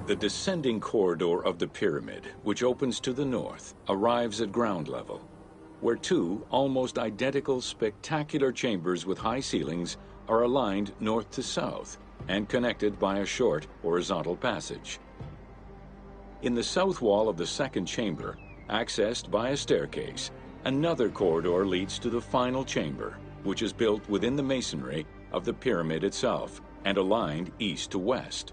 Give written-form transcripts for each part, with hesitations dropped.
The descending corridor of the pyramid, which opens to the north, arrives at ground level, where two almost identical spectacular chambers with high ceilings are aligned north to south and connected by a short horizontal passage. In the south wall of the second chamber, accessed by a staircase, another corridor leads to the final chamber, which is built within the masonry of the pyramid itself and aligned east to west.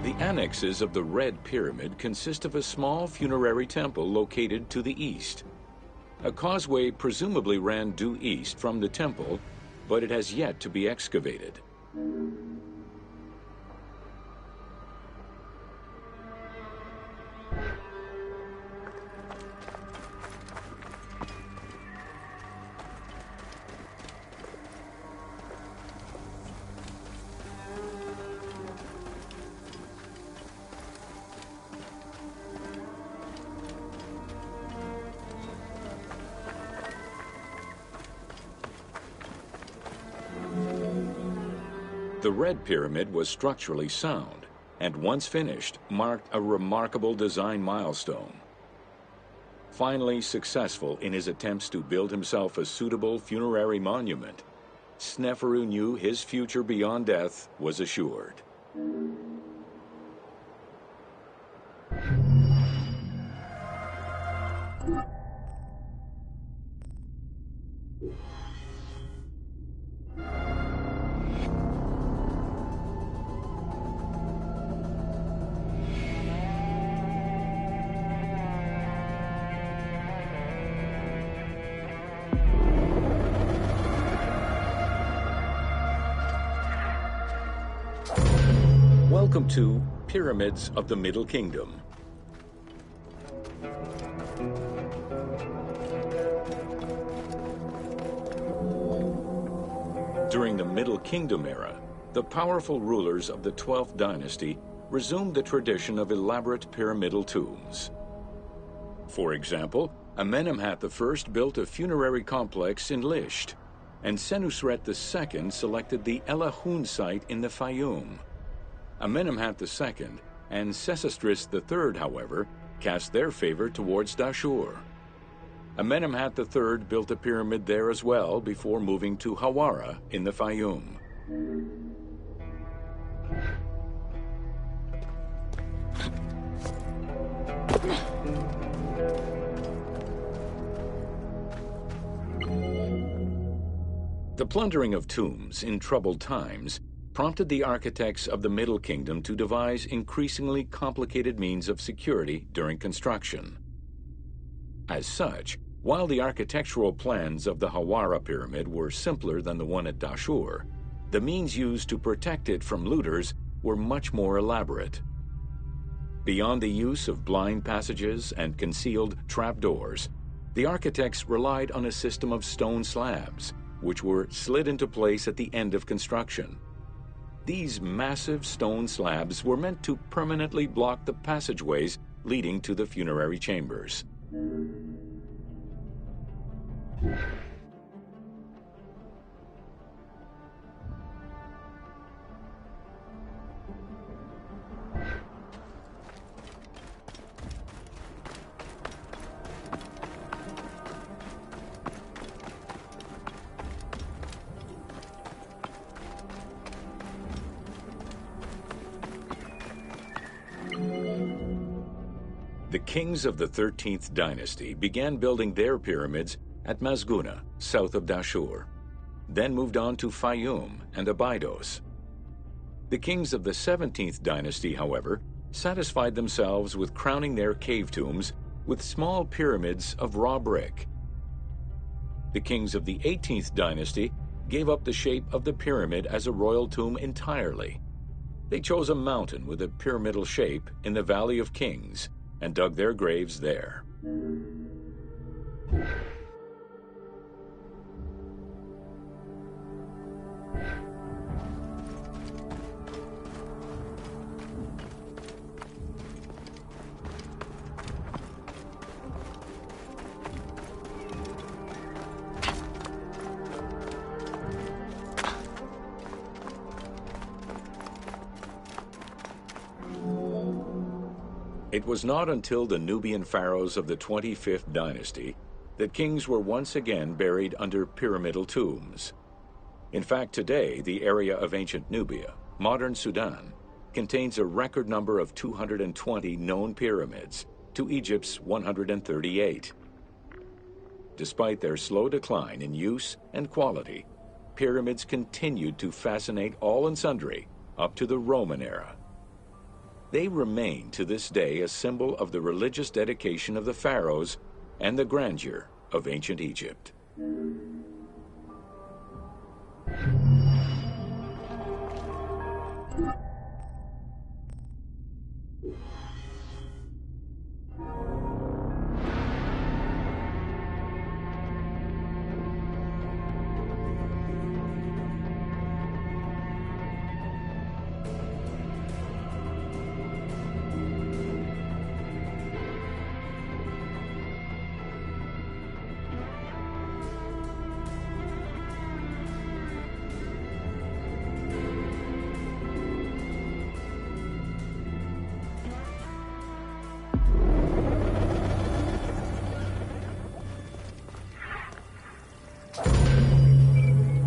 The annexes of the Red Pyramid consist of a small funerary temple located to the east. A causeway presumably ran due east from the temple, but it has yet to be excavated. The Red Pyramid was structurally sound, and once finished, marked a remarkable design milestone. Finally successful in his attempts to build himself a suitable funerary monument, Sneferu knew his future beyond death was assured. Welcome to Pyramids of the Middle Kingdom. During the Middle Kingdom era, the powerful rulers of the 12th dynasty resumed the tradition of elaborate pyramidal tombs. For example, Amenemhat I built a funerary complex in Lisht, and Senusret II selected the Elahun site in the Fayum. Amenemhat II and Sesostris III, however, cast their favor towards Dashur. Amenemhat III built a pyramid there as well before moving to Hawara in the Fayum. The plundering of tombs in troubled times prompted the architects of the Middle Kingdom to devise increasingly complicated means of security during construction. As such, while the architectural plans of the Hawara pyramid were simpler than the one at Dashur, the means used to protect it from looters were much more elaborate. Beyond the use of blind passages and concealed trapdoors, the architects relied on a system of stone slabs, which were slid into place at the end of construction. These massive stone slabs were meant to permanently block the passageways leading to the funerary chambers. The kings of the 13th dynasty began building their pyramids at Masguna, south of Dashur, then moved on to Fayum and Abydos. The kings of the 17th dynasty, however, satisfied themselves with crowning their cave tombs with small pyramids of raw brick. The kings of the 18th dynasty gave up the shape of the pyramid as a royal tomb entirely. They chose a mountain with a pyramidal shape in the Valley of Kings and dug their graves there. It was not until the Nubian pharaohs of the 25th dynasty that kings were once again buried under pyramidal tombs. In fact, today, the area of ancient Nubia, modern Sudan, contains a record number of 220 known pyramids to Egypt's 138. Despite their slow decline in use and quality, pyramids continued to fascinate all and sundry up to the Roman era. They remain to this day a symbol of the religious dedication of the pharaohs and the grandeur of ancient Egypt.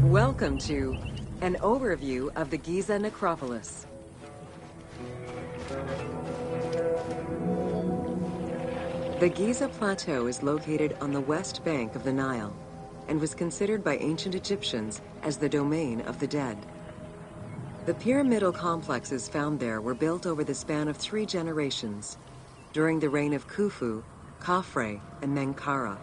Welcome to an overview of the Giza necropolis. The Giza Plateau is located on the west bank of the Nile and was considered by ancient Egyptians as the domain of the dead. The pyramidal complexes found there were built over the span of 3 generations, during the reign of Khufu, Khafre, and Menkaure.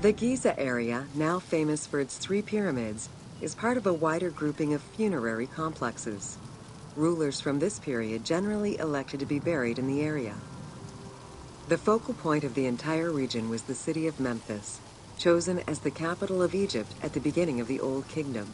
The Giza area, now famous for its 3 pyramids, is part of a wider grouping of funerary complexes. Rulers from this period generally elected to be buried in the area. The focal point of the entire region was the city of Memphis, chosen as the capital of Egypt at the beginning of the Old Kingdom.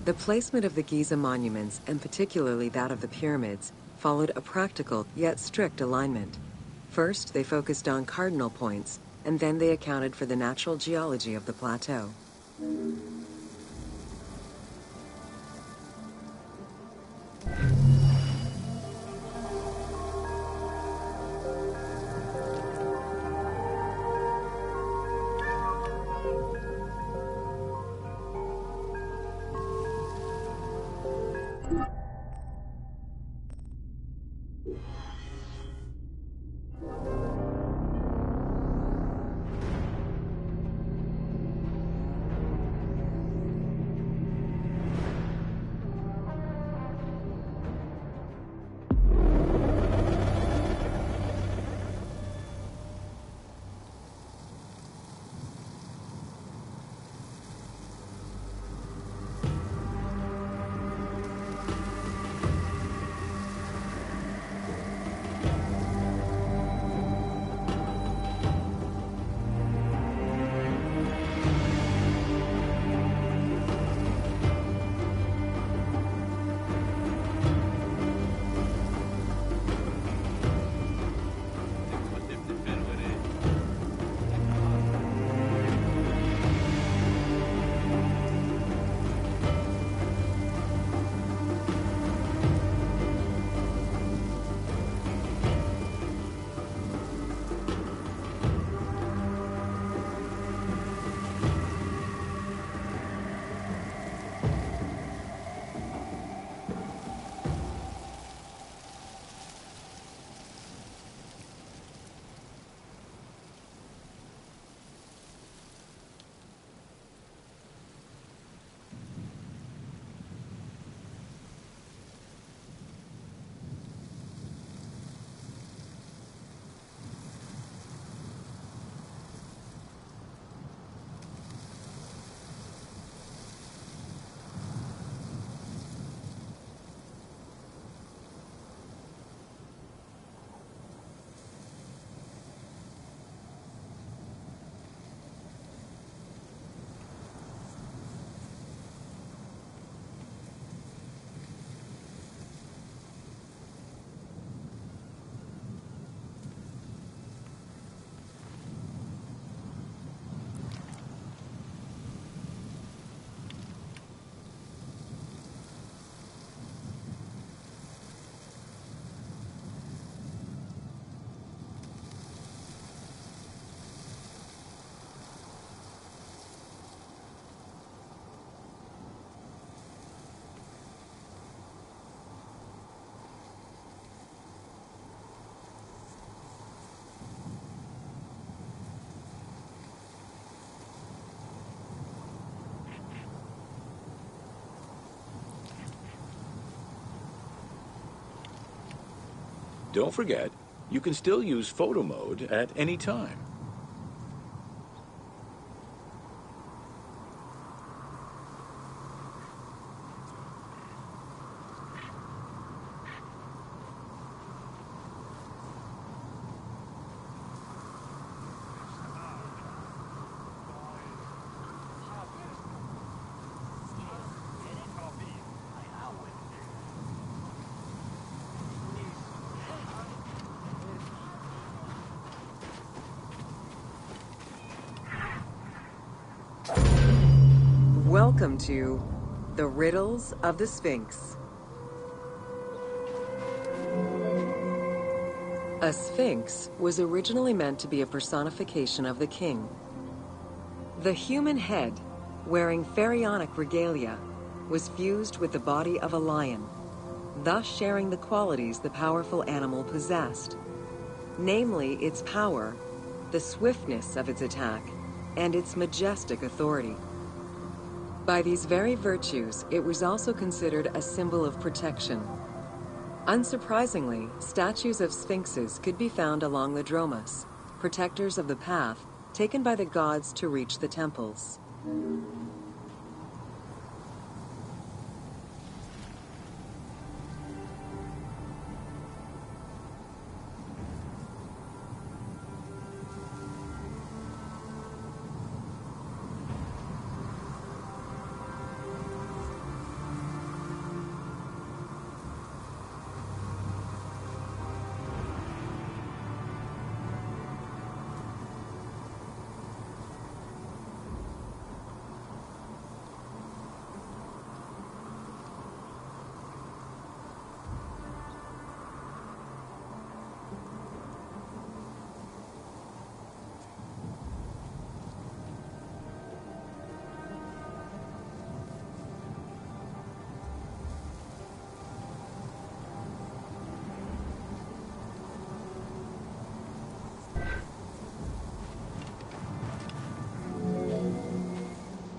The placement of the Giza monuments, and particularly that of the pyramids, followed a practical yet strict alignment. First, they focused on cardinal points, and then they accounted for the natural geology of the plateau. Don't forget, you can still use photo mode at any time. Welcome to The Riddles of the Sphinx. A sphinx was originally meant to be a personification of the king. The human head, wearing pharaonic regalia, was fused with the body of a lion, thus sharing the qualities the powerful animal possessed, namely its power, the swiftness of its attack, and its majestic authority. By these very virtues, it was also considered a symbol of protection. Unsurprisingly, statues of sphinxes could be found along the dromus, protectors of the path taken by the gods to reach the temples.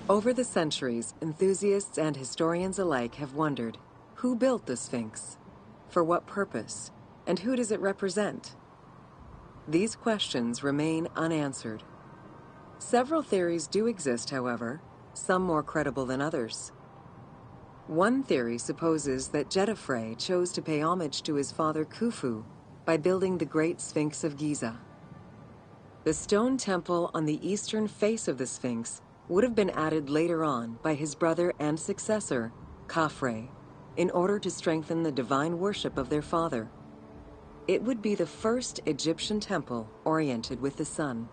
Over the centuries, enthusiasts and historians alike have wondered, who built the Sphinx? For what purpose? And who does it represent? These questions remain unanswered. Several theories do exist, however, some more credible than others. One theory supposes that Jedefre chose to pay homage to his father Khufu by building the Great Sphinx of Giza. The stone temple on the eastern face of the Sphinx would have been added later on by his brother and successor, Khafre, in order to strengthen the divine worship of their father. It would be the first Egyptian temple oriented with the sun.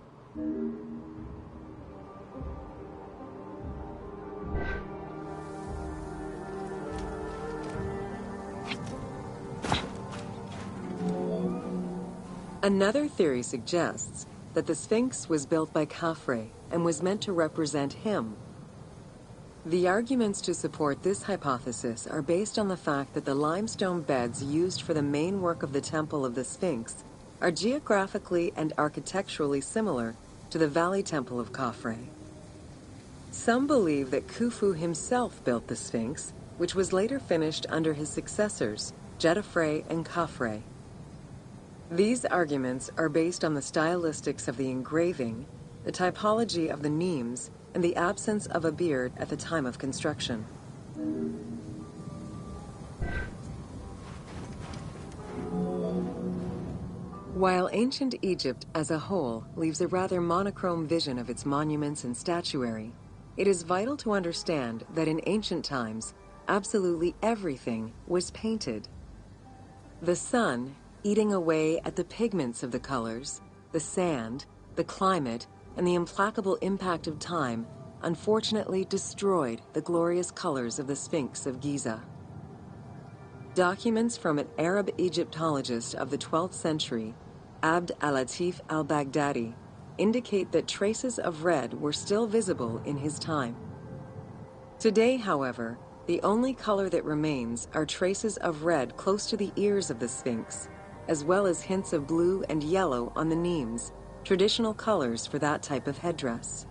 Another theory suggests that the Sphinx was built by Khafre and was meant to represent him. The arguments to support this hypothesis are based on the fact that the limestone beds used for the main work of the Temple of the Sphinx are geographically and architecturally similar to the Valley Temple of Khafre. Some believe that Khufu himself built the Sphinx, which was later finished under his successors, Jedefre and Khafre. These arguments are based on the stylistics of the engraving, the typology of the nemes, and the absence of a beard at the time of construction. While ancient Egypt as a whole leaves a rather monochrome vision of its monuments and statuary, it is vital to understand that in ancient times, absolutely everything was painted. The sun, eating away at the pigments of the colors, the sand, the climate, and the implacable impact of time, unfortunately destroyed the glorious colors of the Sphinx of Giza. Documents from an Arab Egyptologist of the 12th century, Abd al-Latif al-Baghdadi, indicate that traces of red were still visible in his time. Today, however, the only color that remains are traces of red close to the ears of the Sphinx, as well as hints of blue and yellow on the nemes, traditional colors for that type of headdress.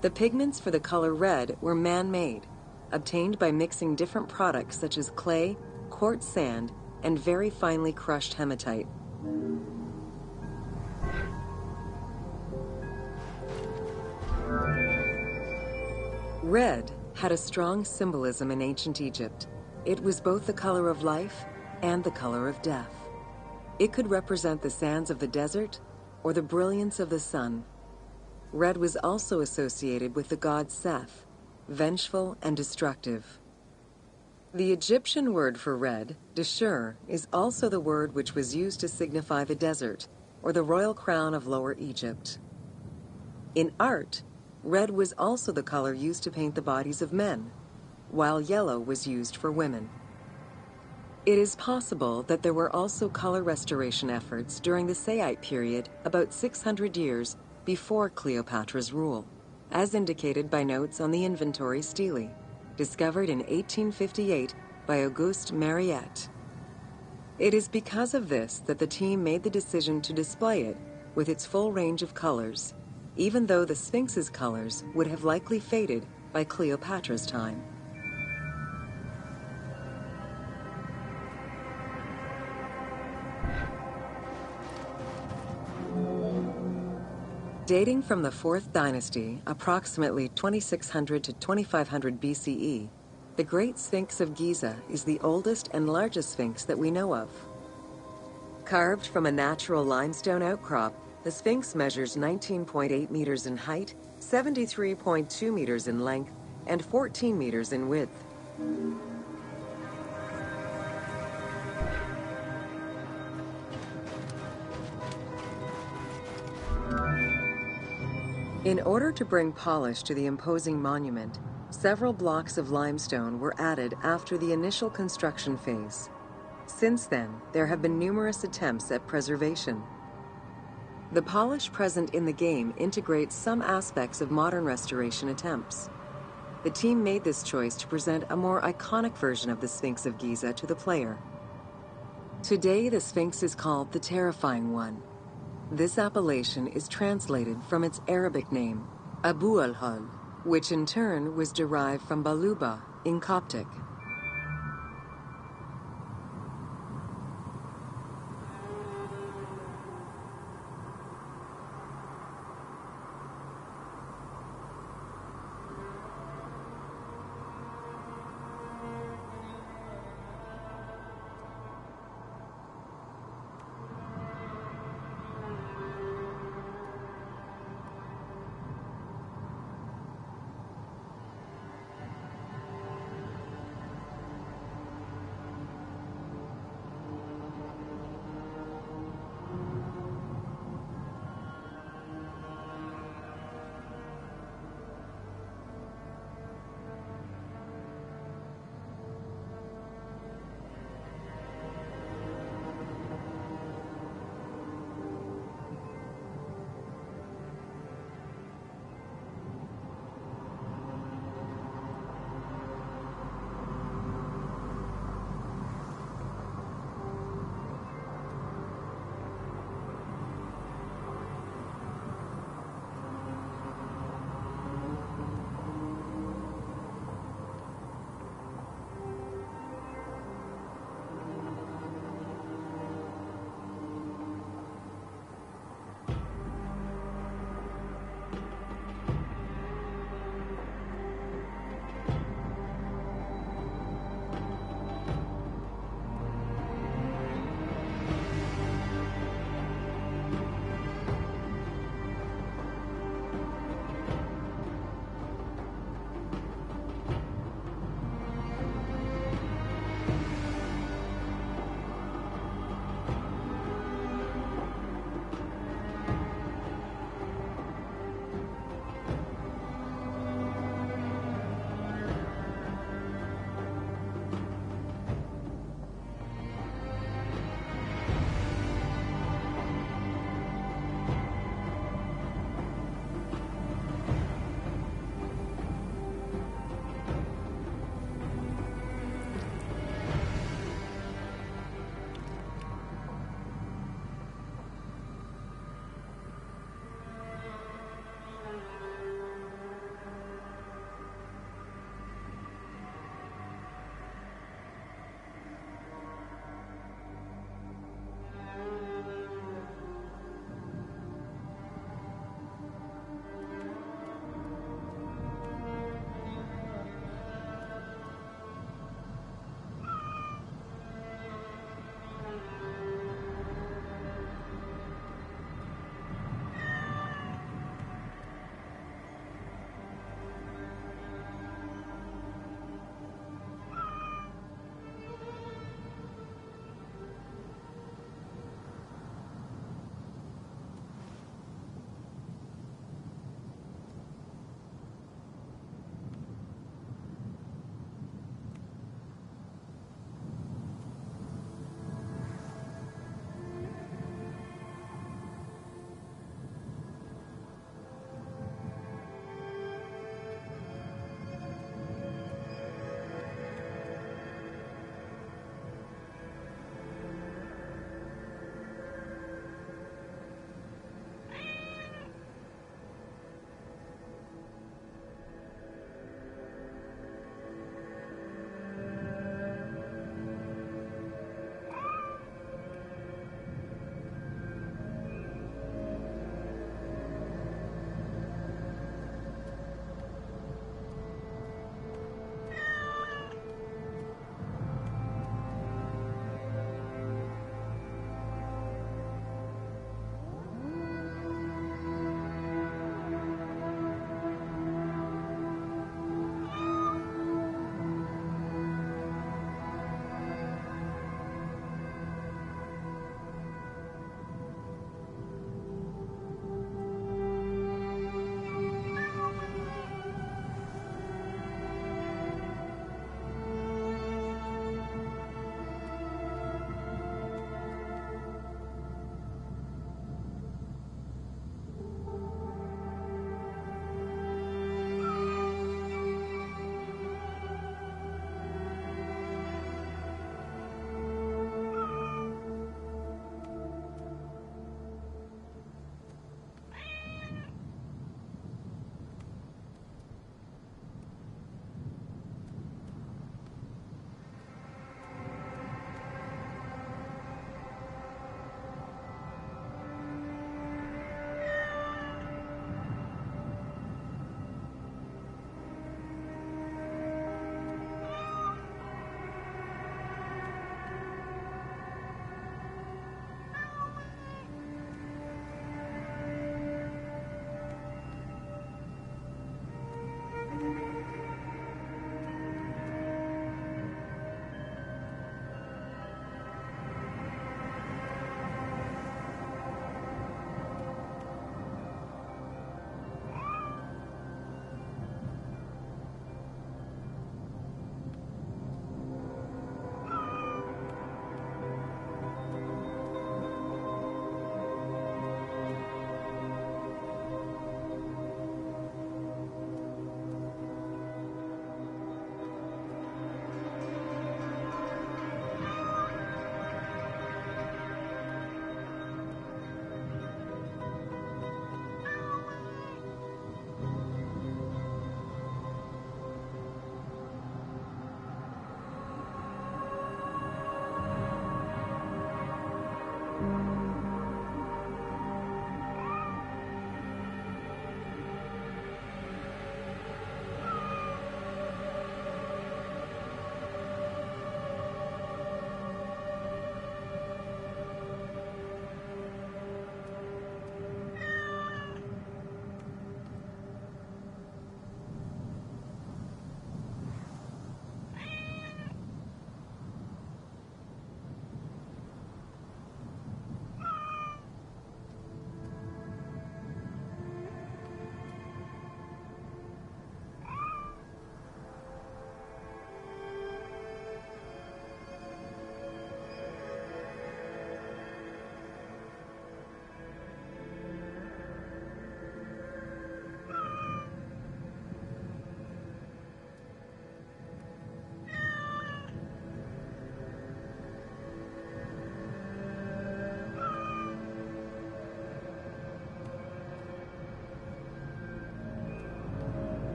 The pigments for the color red were man-made, obtained by mixing different products such as clay, quartz sand, and very finely crushed hematite. Red had a strong symbolism in ancient Egypt. It was both the color of life and the color of death. It could represent the sands of the desert or the brilliance of the sun. Red was also associated with the god Seth, vengeful and destructive. The Egyptian word for red, deshur, is also the word which was used to signify the desert, or the royal crown of Lower Egypt. In art, red was also the color used to paint the bodies of men, while yellow was used for women. It is possible that there were also color restoration efforts during the Saite period about 600 years before Cleopatra's rule, as indicated by notes on the inventory stele, discovered in 1858 by Auguste Mariette. It is because of this that the team made the decision to display it with its full range of colors, even though the Sphinx's colors would have likely faded by Cleopatra's time. Dating from the 4th dynasty, approximately 2600 to 2500 BCE, the Great Sphinx of Giza is the oldest and largest sphinx that we know of. Carved from a natural limestone outcrop, the Sphinx measures 19.8 meters in height, 73.2 meters in length, and 14 meters in width. In order to bring polish to the imposing monument, several blocks of limestone were added after the initial construction phase. Since then, there have been numerous attempts at preservation. The polish present in the game integrates some aspects of modern restoration attempts. The team made this choice to present a more iconic version of the Sphinx of Giza to the player. Today, the Sphinx is called the Terrifying One. This appellation is translated from its Arabic name, Abu al-Hol, which in turn was derived from Baluba in Coptic.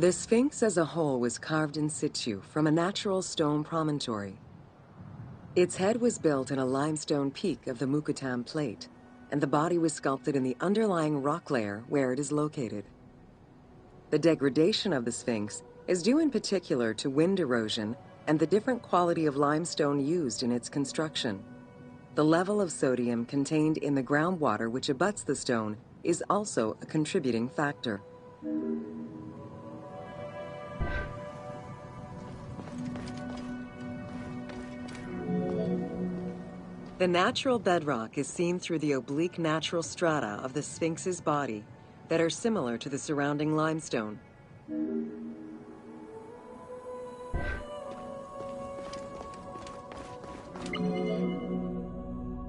The Sphinx as a whole was carved in situ from a natural stone promontory. Its head was built in a limestone peak of the Mukutam Plate, and the body was sculpted in the underlying rock layer where it is located. The degradation of the Sphinx is due in particular to wind erosion and the different quality of limestone used in its construction. The level of sodium contained in the groundwater which abuts the stone is also a contributing factor. The natural bedrock is seen through the oblique natural strata of the Sphinx's body that are similar to the surrounding limestone.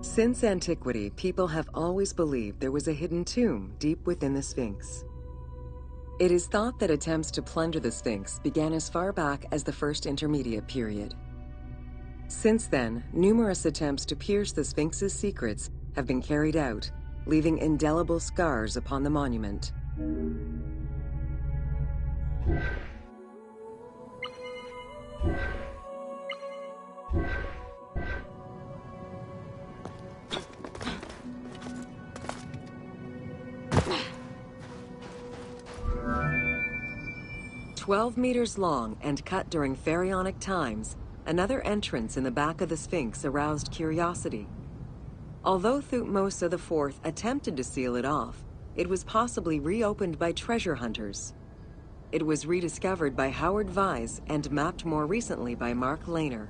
Since antiquity, people have always believed there was a hidden tomb deep within the Sphinx. It is thought that attempts to plunder the Sphinx began as far back as the First Intermediate period. Since then, numerous attempts to pierce the Sphinx's secrets have been carried out, leaving indelible scars upon the monument. "12 meters long and cut during pharaonic times, another entrance in the back of the Sphinx aroused curiosity. Although Thutmose IV attempted to seal it off, it was possibly reopened by treasure hunters. It was rediscovered by Howard Vyse and mapped more recently by Mark Lehner.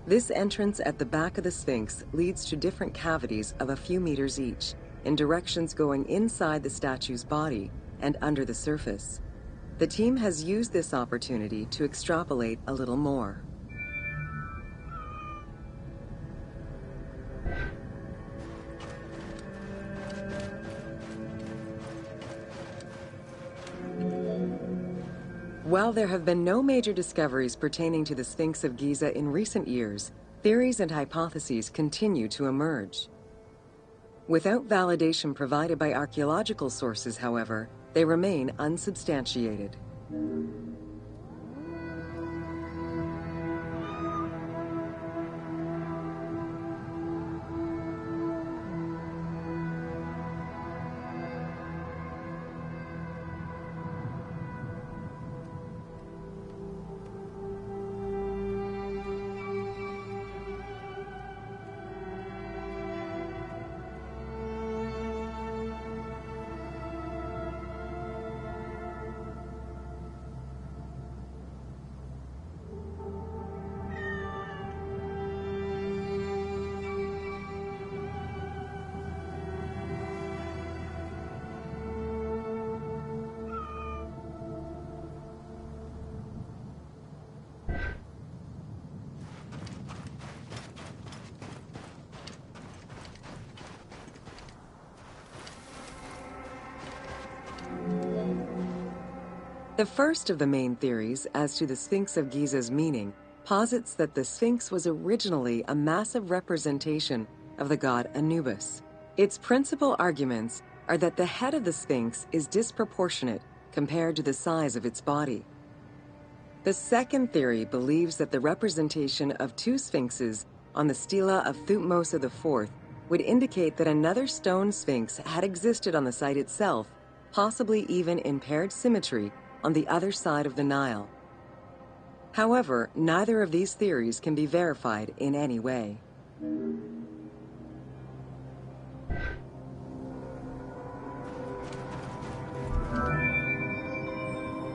This entrance at the back of the Sphinx leads to different cavities of a few meters each, in directions going inside the statue's body and under the surface. The team has used this opportunity to extrapolate a little more. While there have been no major discoveries pertaining to the Sphinx of Giza in recent years, theories and hypotheses continue to emerge. Without validation provided by archaeological sources, however, they remain unsubstantiated. The first of the main theories as to the Sphinx of Giza's meaning posits that the Sphinx was originally a massive representation of the god Anubis. Its principal arguments are that the head of the Sphinx is disproportionate compared to the size of its body. The second theory believes that the representation of two sphinxes on the stela of Thutmose IV would indicate that another stone sphinx had existed on the site itself, possibly even in paired symmetry on the other side of the Nile. However, neither of these theories can be verified in any way.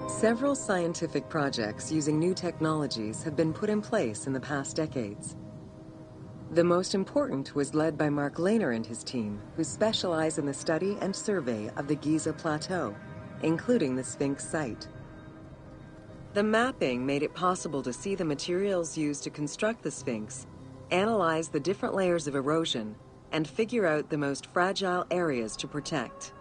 Several scientific projects using new technologies have been put in place in the past decades. The most important was led by Mark Lehner and his team, who specialize in the study and survey of the Giza Plateau, including the Sphinx site. The mapping made it possible to see the materials used to construct the Sphinx, analyze the different layers of erosion, and figure out the most fragile areas to protect.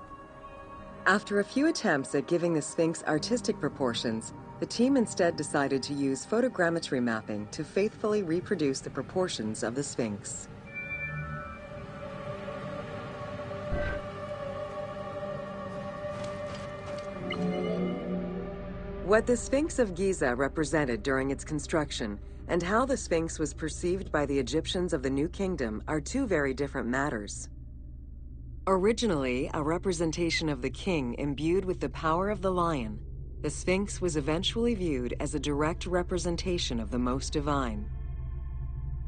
After a few attempts at giving the Sphinx artistic proportions, the team instead decided to use photogrammetry mapping to faithfully reproduce the proportions of the Sphinx. What the Sphinx of Giza represented during its construction and how the Sphinx was perceived by the Egyptians of the New Kingdom are two very different matters. Originally a representation of the king imbued with the power of the lion, the Sphinx was eventually viewed as a direct representation of the most divine.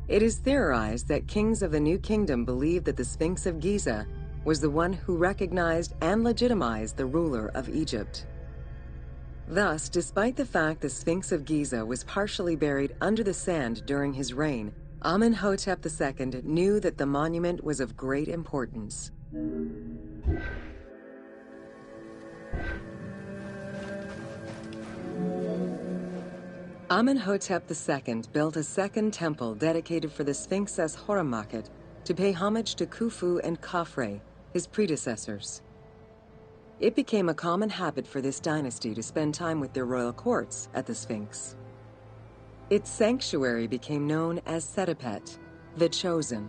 It is theorized that kings of the New Kingdom believed that the Sphinx of Giza was the one who recognized and legitimized the ruler of Egypt. Thus, despite the fact the Sphinx of Giza was partially buried under the sand during his reign, Amenhotep II knew that the monument was of great importance. Amenhotep II built a second temple dedicated for the Sphinx as Horemakhet to pay homage to Khufu and Khafre, his predecessors. It became a common habit for this dynasty to spend time with their royal courts at the Sphinx. Its sanctuary became known as Setepet, the Chosen.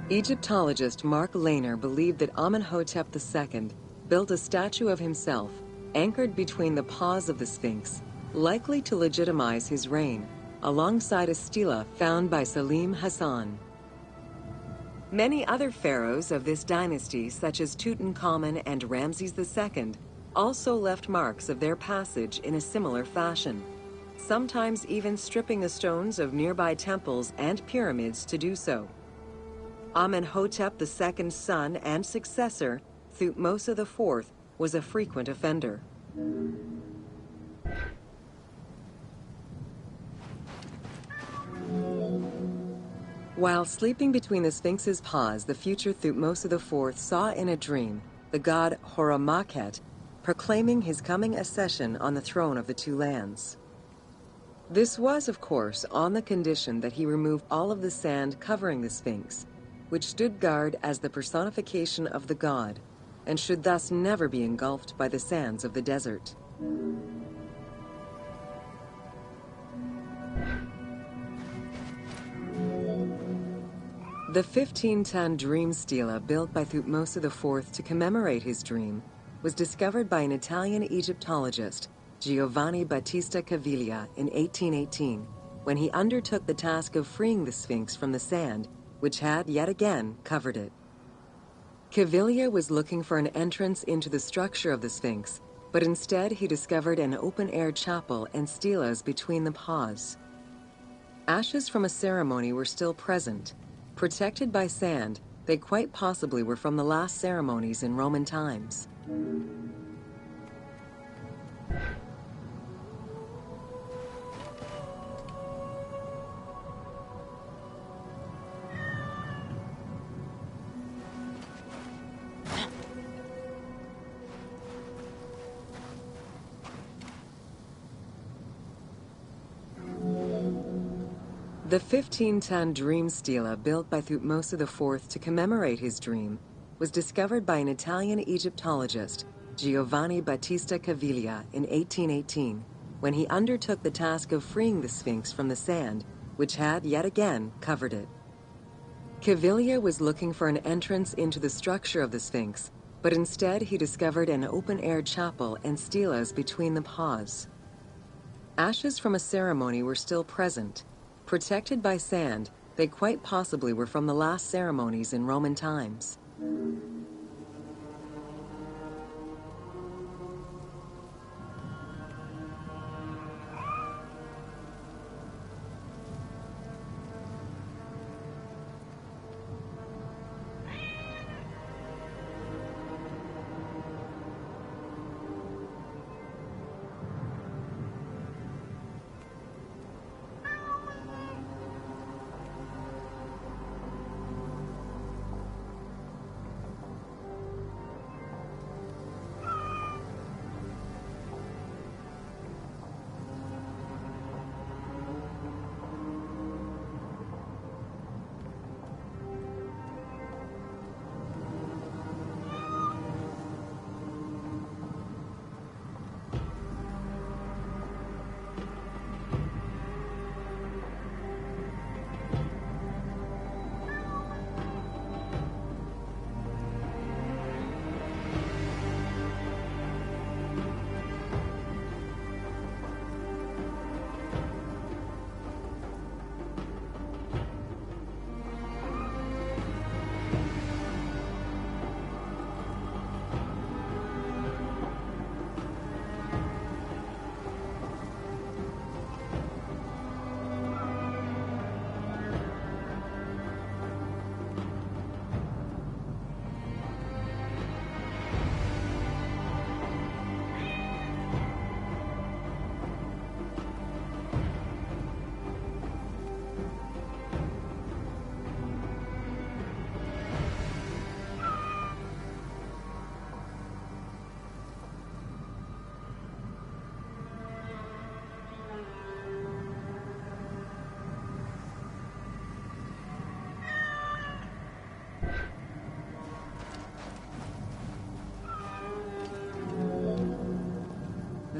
Egyptologist Mark Lehner believed that Amenhotep II built a statue of himself anchored between the paws of the Sphinx, likely to legitimize his reign, alongside a stela found by Salim Hassan. Many other pharaohs of this dynasty, such as Tutankhamun and Ramses II, also left marks of their passage in a similar fashion, sometimes even stripping the stones of nearby temples and pyramids to do so. Amenhotep II's son and successor, Thutmose IV, was a frequent offender. While sleeping between the Sphinx's paws, the future Thutmose IV saw in a dream the god Horemakhet proclaiming his coming accession on the throne of the two lands. This was, of course, on the condition that he remove all of the sand covering the Sphinx, which stood guard as the personification of the god, and should thus never be engulfed by the sands of the desert. The 15-ton dream stela built by Thutmose IV to commemorate his dream was discovered by an Italian Egyptologist, Giovanni Battista Caviglia, in 1818, when he undertook the task of freeing the Sphinx from the sand, which had yet again covered it. Caviglia was looking for an entrance into the structure of the Sphinx, but instead he discovered an open-air chapel and stelas between the paws. Ashes from a ceremony were still present. Protected by sand, they quite possibly were from the last ceremonies in Roman times. The 15-ton dream stela built by Thutmose IV to commemorate his dream was discovered by an Italian Egyptologist, Giovanni Battista Caviglia, in 1818, when he undertook the task of freeing the Sphinx from the sand, which had yet again covered it. Caviglia was looking for an entrance into the structure of the Sphinx, but instead he discovered an open-air chapel and stelas between the paws. Ashes from a ceremony were still present. Protected by sand, they quite possibly were from the last ceremonies in Roman times.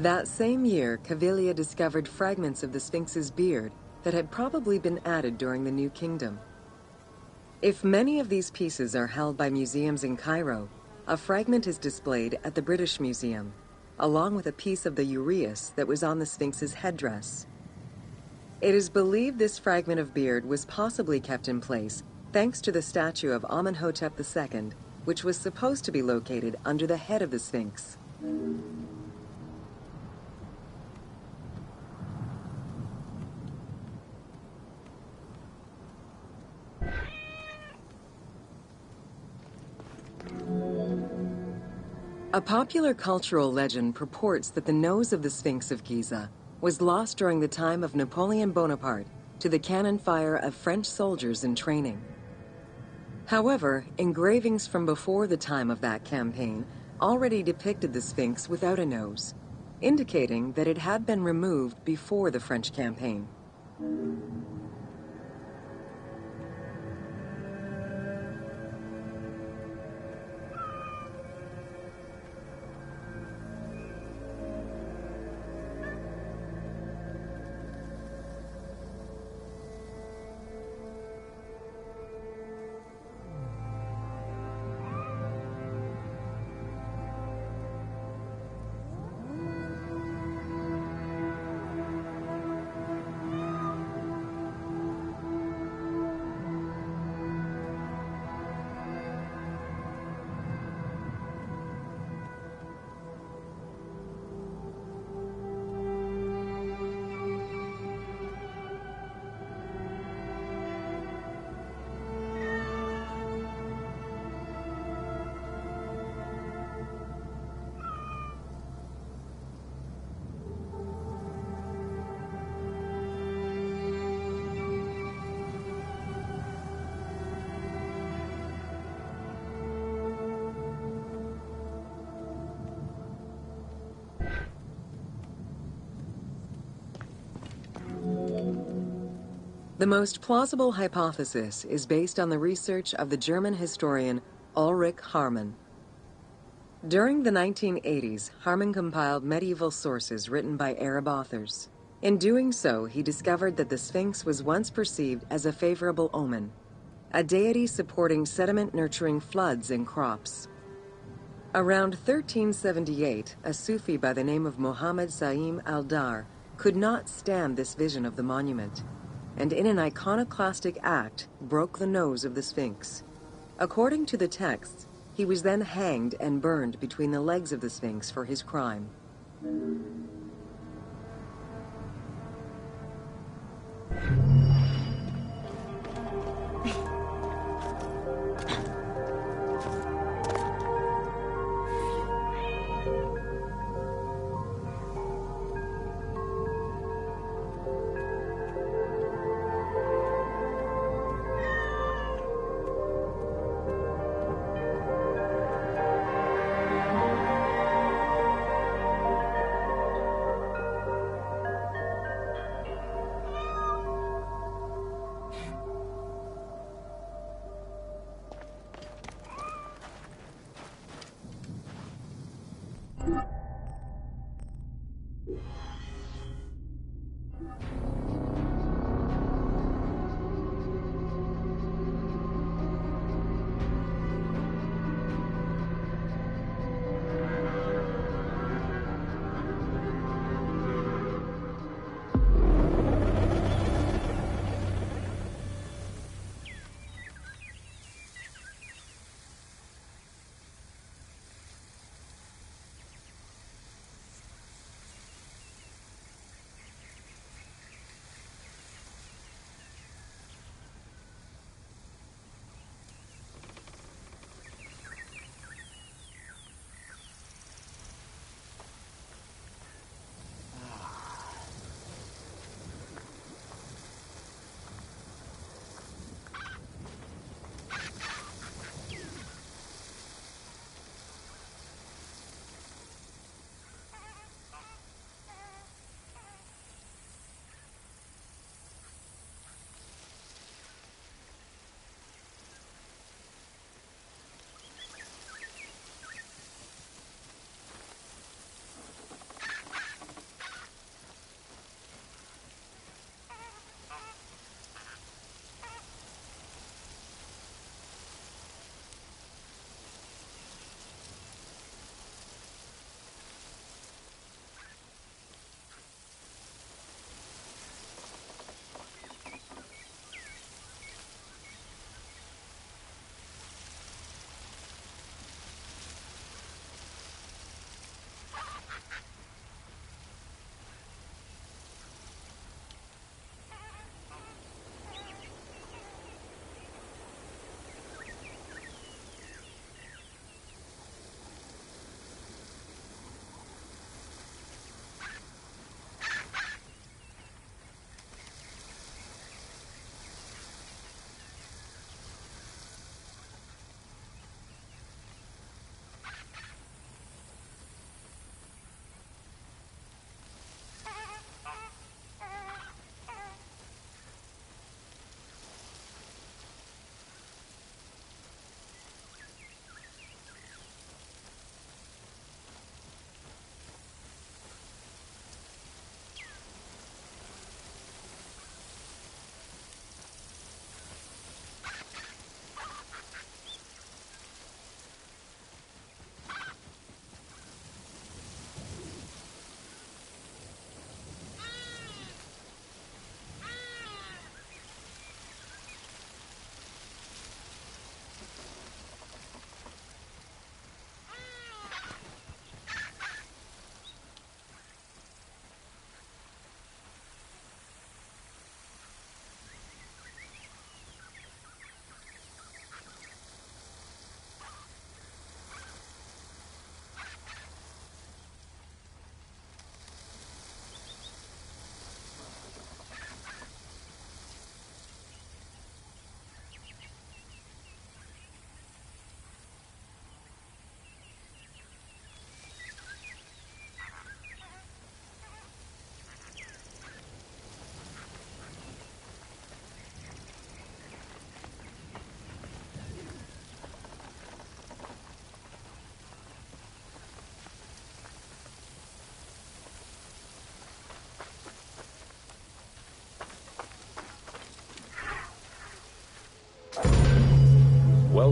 That same year, Caviglia discovered fragments of the Sphinx's beard that had probably been added during the New Kingdom. If many of these pieces are held by museums in Cairo, a fragment is displayed at the British Museum, along with a piece of the uraeus that was on the Sphinx's headdress. It is believed this fragment of beard was possibly kept in place thanks to the statue of Amenhotep II, which was supposed to be located under the head of the Sphinx. A popular cultural legend purports that the nose of the Sphinx of Giza was lost during the time of Napoleon Bonaparte to the cannon fire of French soldiers in training. However, engravings from before the time of that campaign already depicted the Sphinx without a nose, indicating that it had been removed before the French campaign. The most plausible hypothesis is based on the research of the German historian Ulrich Harman. During the 1980s, Harman compiled medieval sources written by Arab authors. In doing so, he discovered that the Sphinx was once perceived as a favorable omen, a deity supporting sediment-nurturing floods and crops. Around 1378, a Sufi by the name of Muhammad Sa'im al-Dar could not stand this vision of the monument, and in an iconoclastic act, broke the nose of the Sphinx. According to the texts, he was then hanged and burned between the legs of the Sphinx for his crime.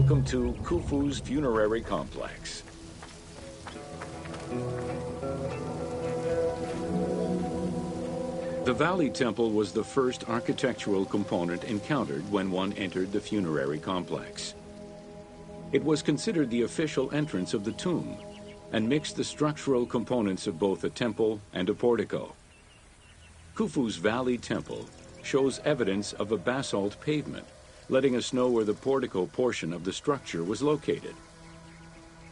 welcome to Khufu's funerary complex. The Valley Temple was the first architectural component encountered when one entered the funerary complex. It was considered the official entrance of the tomb and mixed the structural components of both a temple and a portico. Khufu's Valley Temple shows evidence of a basalt pavement, letting us know where the portico portion of the structure was located.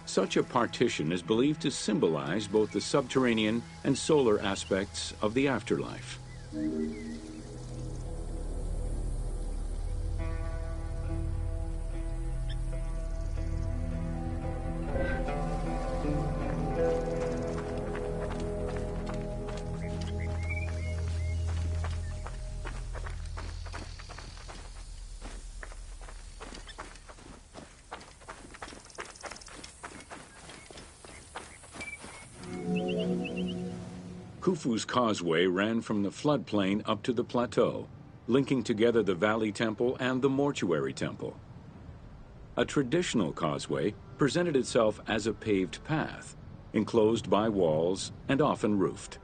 Such a partition is believed to symbolize both the subterranean and solar aspects of the afterlife. Khufu's causeway ran from the floodplain up to the plateau, linking together the Valley Temple and the Mortuary Temple. A traditional causeway presented itself as a paved path, enclosed by walls and often roofed.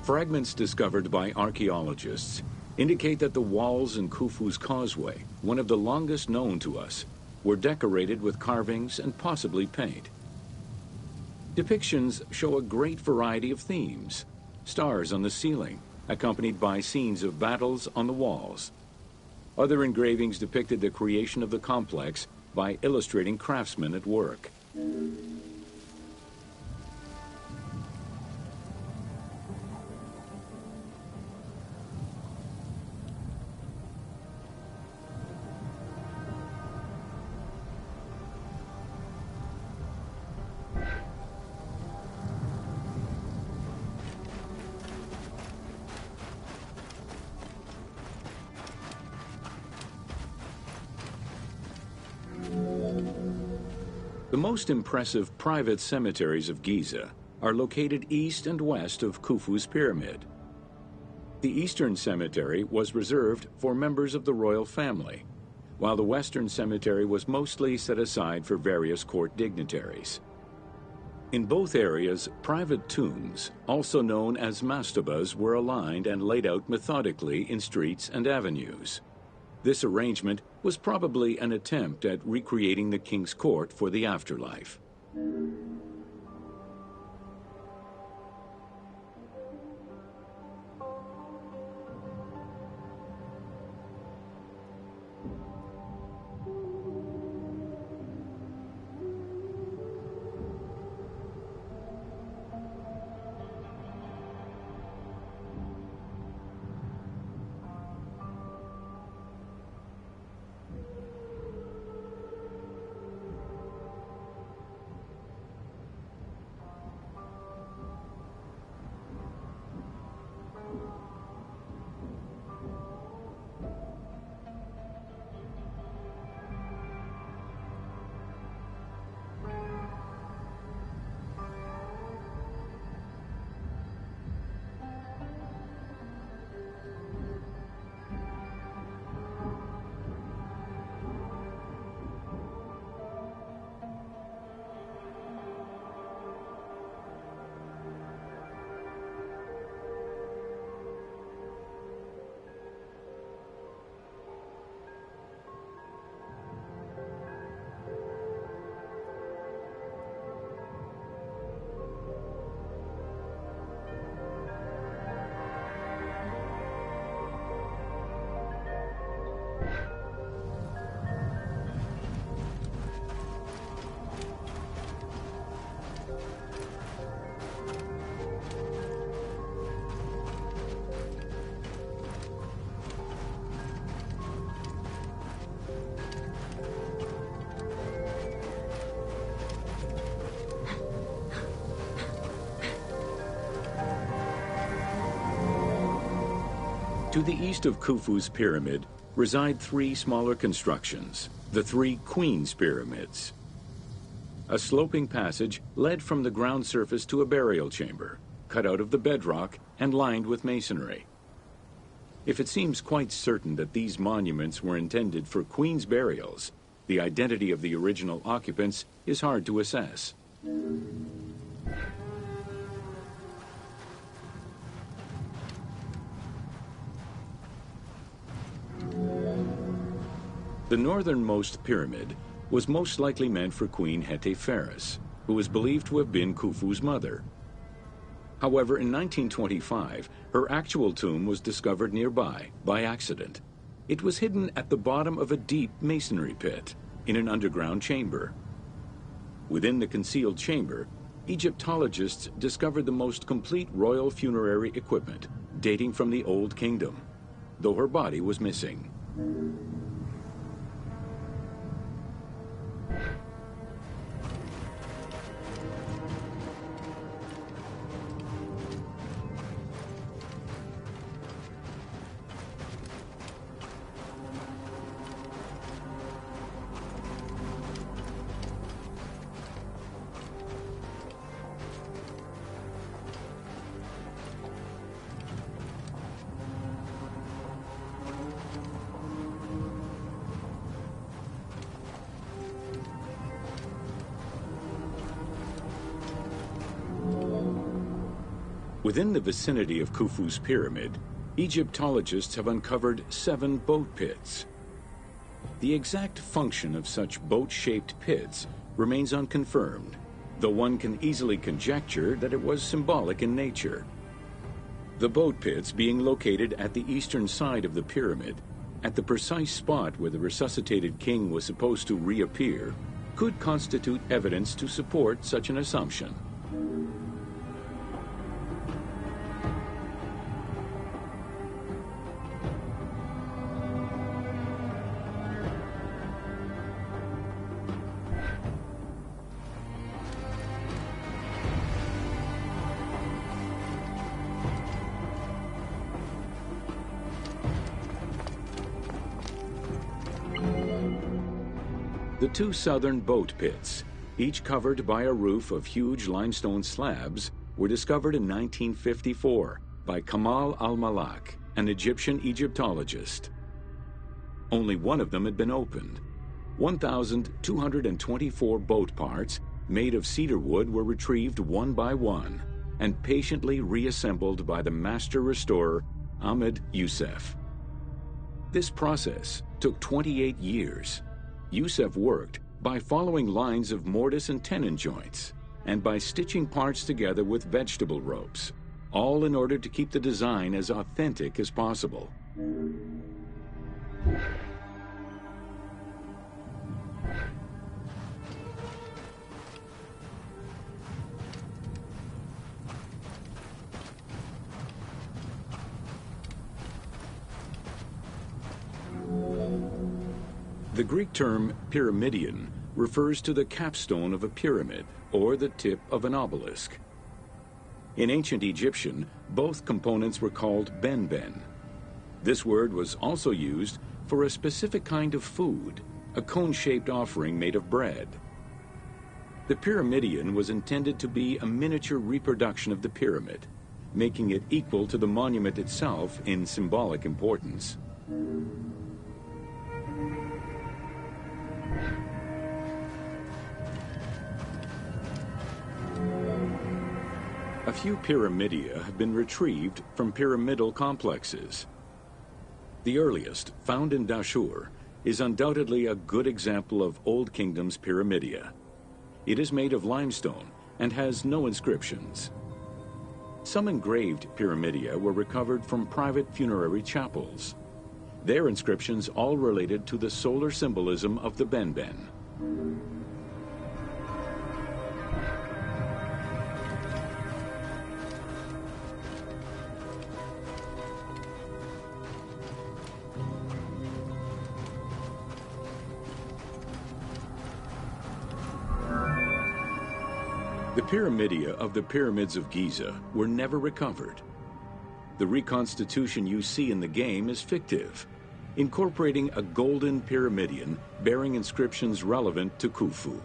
Fragments discovered by archaeologists indicate that the walls in Khufu's causeway, one of the longest known to us, were decorated with carvings and possibly paint. Depictions show a great variety of themes: stars on the ceiling, accompanied by scenes of battles on the walls. Other engravings depicted the creation of the complex by illustrating craftsmen at work. The most impressive private cemeteries of Giza are located east and west of Khufu's pyramid. The Eastern Cemetery was reserved for members of the royal family, while the Western Cemetery was mostly set aside for various court dignitaries. In both areas, private tombs, also known as mastabas, were aligned and laid out methodically in streets and avenues. This arrangement was probably an attempt at recreating the king's court for the afterlife. To the east of Khufu's pyramid reside three smaller constructions, the three Queen's Pyramids. A sloping passage led from the ground surface to a burial chamber, cut out of the bedrock and lined with masonry. If it seems quite certain that these monuments were intended for Queen's burials, the identity of the original occupants is hard to assess. The northernmost pyramid was most likely meant for Queen Hetepheres, who is believed to have been Khufu's mother. However, in 1925, her actual tomb was discovered nearby by accident. It was hidden at the bottom of a deep masonry pit in an underground chamber. Within the concealed chamber, Egyptologists discovered the most complete royal funerary equipment dating from the Old Kingdom, though her body was missing. Within the vicinity of Khufu's pyramid, Egyptologists have uncovered 7 boat pits. The exact function of such boat-shaped pits remains unconfirmed, though one can easily conjecture that it was symbolic in nature. The boat pits being located at the eastern side of the pyramid, at the precise spot where the resuscitated king was supposed to reappear, could constitute evidence to support such an assumption. The 2 southern boat pits, each covered by a roof of huge limestone slabs, were discovered in 1954 by Kamal al-Malak, an Egyptian Egyptologist. Only one of them had been opened. 1,224 boat parts made of cedar wood were retrieved one by one and patiently reassembled by the master restorer Ahmed Youssef. This process took 28 years. Youssef worked by following lines of mortise and tenon joints and by stitching parts together with vegetable ropes, all in order to keep the design as authentic as possible. The Greek term pyramidion refers to the capstone of a pyramid or the tip of an obelisk. In ancient Egyptian, both components were called benben. This word was also used for a specific kind of food, a cone-shaped offering made of bread. The pyramidion was intended to be a miniature reproduction of the pyramid, making it equal to the monument itself in symbolic importance. A few pyramidia have been retrieved from pyramidal complexes. The earliest, found in Dashur, is undoubtedly a good example of Old Kingdom's pyramidia. It is made of limestone and has no inscriptions. Some engraved pyramidia were recovered from private funerary chapels. Their inscriptions all related to the solar symbolism of the benben. The pyramidia of the pyramids of Giza were never recovered. the reconstitution you see in the game is fictive, incorporating a golden pyramidion bearing inscriptions relevant to Khufu.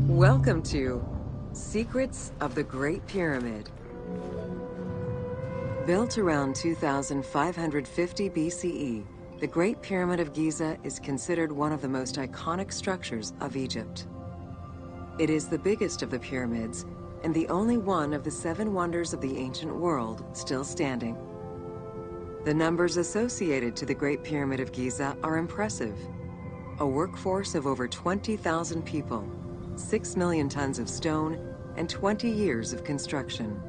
Welcome to Secrets of the Great Pyramid. Built around 2550 BCE, the Great Pyramid of Giza is considered one of the most iconic structures of Egypt. It is the biggest of the pyramids and the only one of the 7 wonders of the ancient world still standing. The numbers associated to the Great Pyramid of Giza are impressive. A workforce of over 20,000 people, 6 million tons of stone, and 20 years of construction.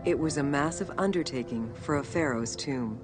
It was a massive undertaking for a pharaoh's tomb.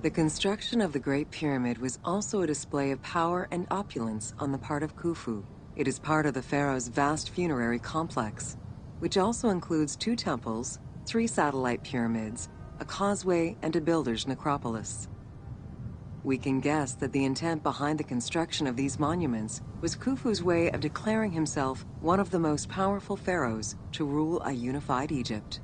The construction of the Great Pyramid was also a display of power and opulence on the part of Khufu. It is part of the pharaoh's vast funerary complex, which also includes 2 temples, 3 satellite pyramids, a causeway, and a builder's necropolis. We can guess that the intent behind the construction of these monuments was Khufu's way of declaring himself one of the most powerful pharaohs to rule a unified Egypt.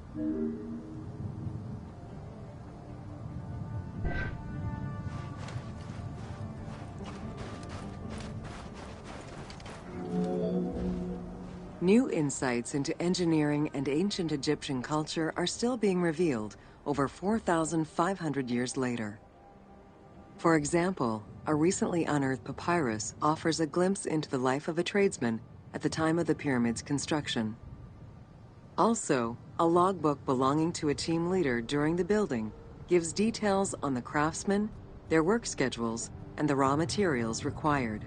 New insights into engineering and ancient Egyptian culture are still being revealed over 4,500 years later. For example, a recently unearthed papyrus offers a glimpse into the life of a tradesman at the time of the pyramid's construction. Also, a logbook belonging to a team leader during the building gives details on the craftsmen, their work schedules, and the raw materials required.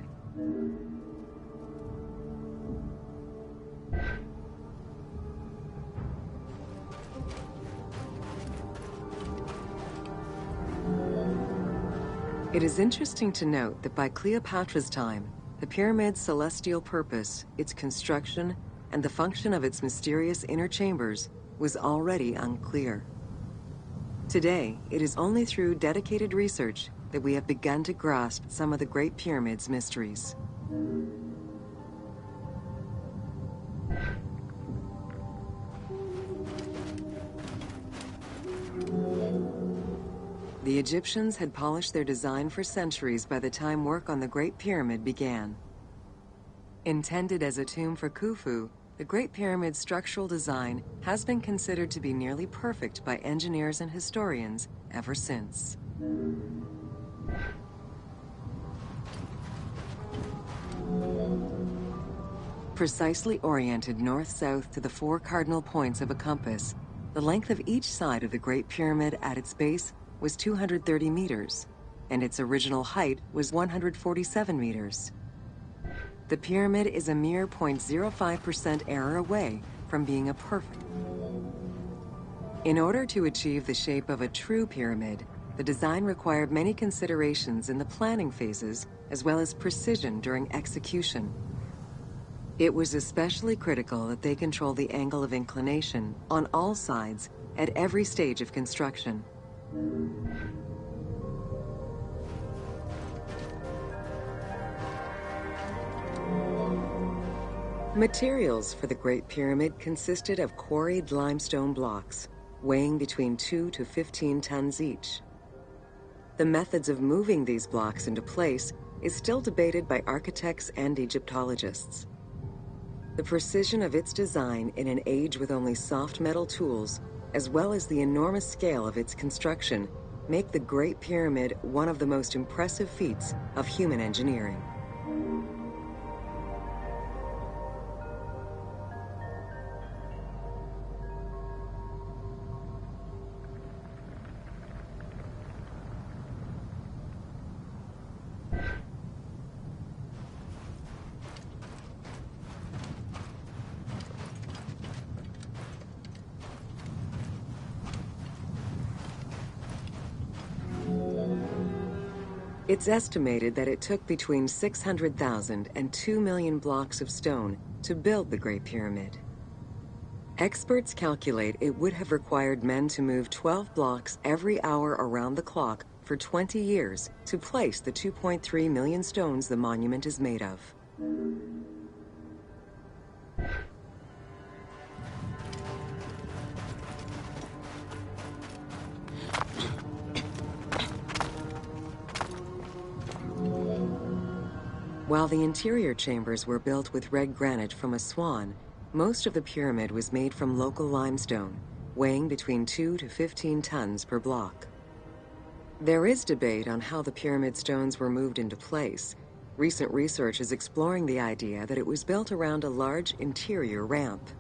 It is interesting to note that by Cleopatra's time, the pyramid's celestial purpose, its construction, and the function of its mysterious inner chambers was already unclear. Today, it is only through dedicated research that we have begun to grasp some of the Great Pyramid's mysteries. The Egyptians had polished their design for centuries by the time work on the Great Pyramid began. Intended as a tomb for Khufu, the Great Pyramid's structural design has been considered to be nearly perfect by engineers and historians ever since. Precisely oriented north-south to the 4 cardinal points of a compass, the length of each side of the Great Pyramid at its base was 230 meters, and its original height was 147 meters. The pyramid is a mere 0.05% error away from being a perfect. In order to achieve the shape of a true pyramid, the design required many considerations in the planning phases as well as precision during execution. It was especially critical that they control the angle of inclination on all sides at every stage of construction. Materials for the Great Pyramid consisted of quarried limestone blocks, weighing between 2 to 15 tons each. The methods of moving these blocks into place is still debated by architects and Egyptologists. The precision of its design in an age with only soft metal tools, as well as the enormous scale of its construction, make the Great Pyramid one of the most impressive feats of human engineering. It's estimated that it took between 600,000 and 2 million blocks of stone to build the Great Pyramid. Experts calculate it would have required men to move 12 blocks every hour around the clock for 20 years to place the 2.3 million stones the monument is made of. While the interior chambers were built with red granite from Aswan, most of the pyramid was made from local limestone, weighing between 2 to 15 tons per block. There is debate on how the pyramid stones were moved into place. Recent research is exploring the idea that it was built around a large interior ramp.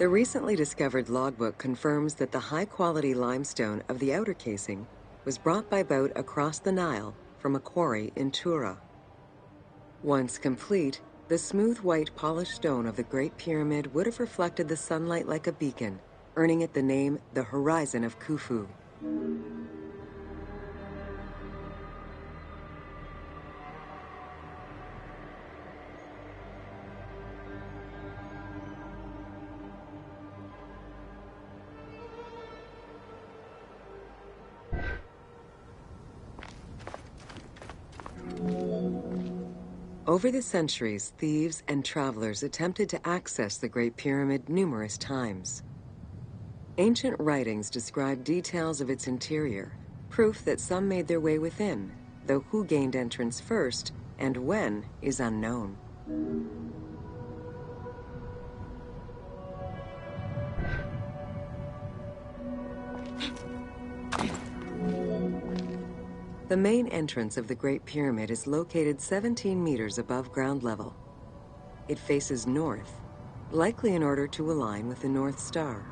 The recently discovered logbook confirms that the high-quality limestone of the outer casing was brought by boat across the Nile from a quarry in Tura. Once complete, the smooth white polished stone of the Great Pyramid would have reflected the sunlight like a beacon, earning it the name the Horizon of Khufu. Over the centuries, thieves and travelers attempted to access the Great Pyramid numerous times. Ancient writings describe details of its interior, proof that some made their way within, though who gained entrance first and when is unknown. The main entrance of the Great Pyramid is located 17 meters above ground level. It faces north, likely in order to align with the North Star.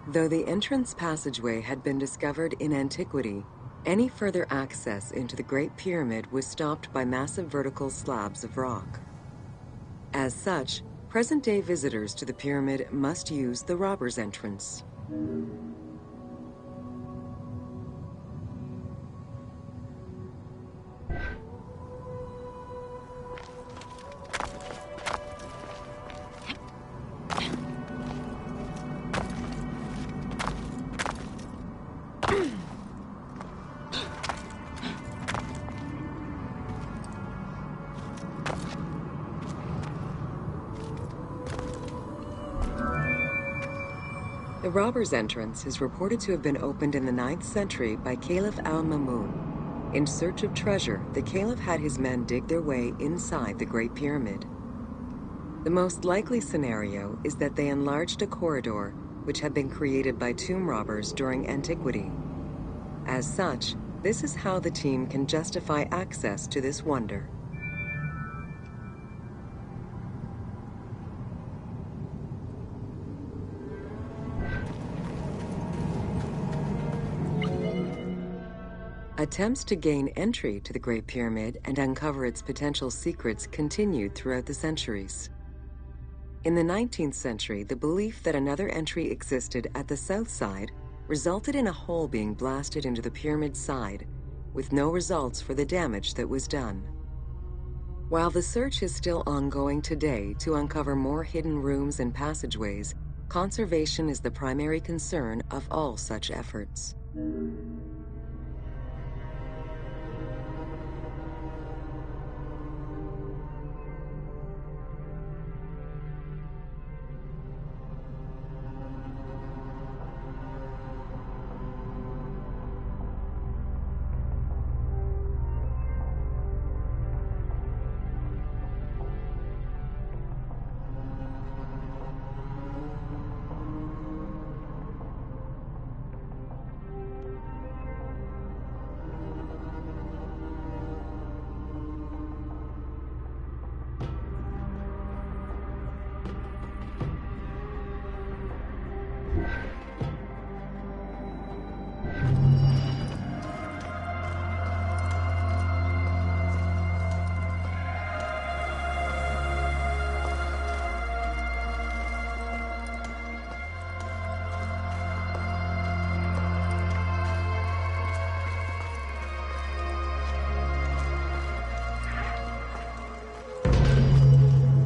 Though the entrance passageway had been discovered in antiquity, any further access into the Great Pyramid was stopped by massive vertical slabs of rock. As such, present-day visitors to the pyramid must use the robber's entrance. The robber's entrance is reported to have been opened in the 9th century by Caliph al-Mamun. In search of treasure, the Caliph had his men dig their way inside the Great Pyramid. The most likely scenario is that they enlarged a corridor which had been created by tomb robbers during antiquity. As such, this is how the team can justify access to this wonder. Attempts to gain entry to the Great Pyramid and uncover its potential secrets continued throughout the centuries. In the 19th century, the belief that another entry existed at the south side resulted in a hole being blasted into the pyramid's side, with no results for the damage that was done. While the search is still ongoing today to uncover more hidden rooms and passageways, conservation is the primary concern of all such efforts.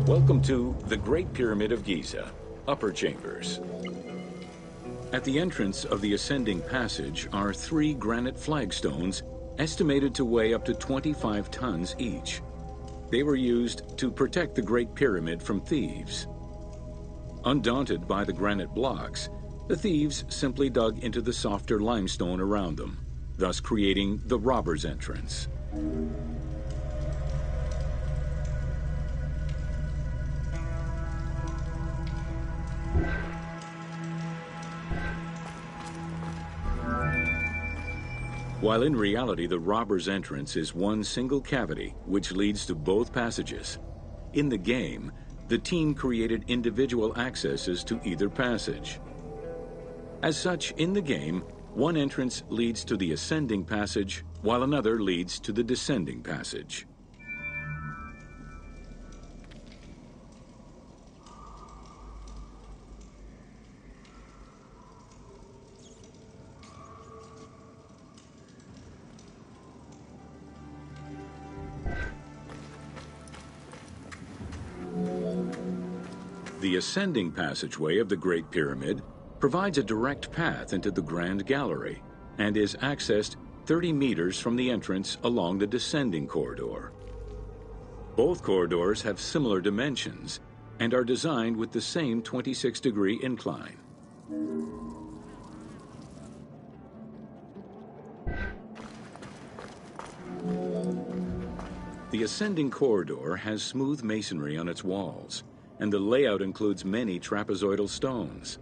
Welcome to the Great Pyramid of Giza, Upper Chambers. At the entrance of the ascending passage are 3 granite flagstones estimated to weigh up to 25 tons each. They were used to protect the Great Pyramid from thieves. Undaunted by the granite blocks, the thieves simply dug into the softer limestone around them, thus creating the robber's entrance. While in reality the robber's entrance is one single cavity which leads to both passages. In the game, the team created individual accesses to either passage. As such, in the game, one entrance leads to the ascending passage, while another leads to the descending passage. The ascending passageway of the Great Pyramid provides a direct path into the Grand Gallery and is accessed 30 meters from the entrance along the descending corridor. Both corridors have similar dimensions and are designed with the same 26-degree incline. The ascending corridor has smooth masonry on its walls, and the layout includes many trapezoidal stones.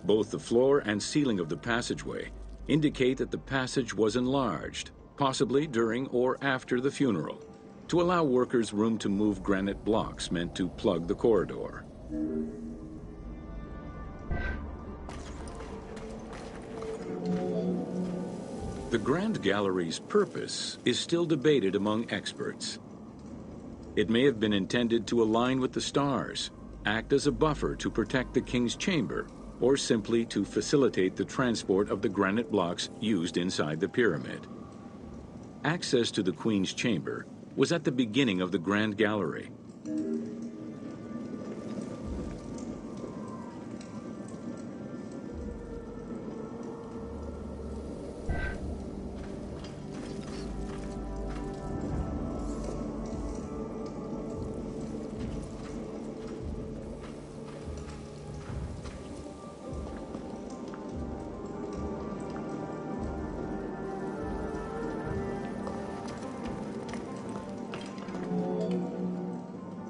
Both the floor and ceiling of the passageway indicate that the passage was enlarged, possibly during or after the funeral, to allow workers room to move granite blocks meant to plug the corridor. The Grand Gallery's purpose is still debated among experts. It may have been intended to align with the stars, act as a buffer to protect the king's chamber, or simply to facilitate the transport of the granite blocks used inside the pyramid. Access to the queen's chamber was at the beginning of the Grand Gallery.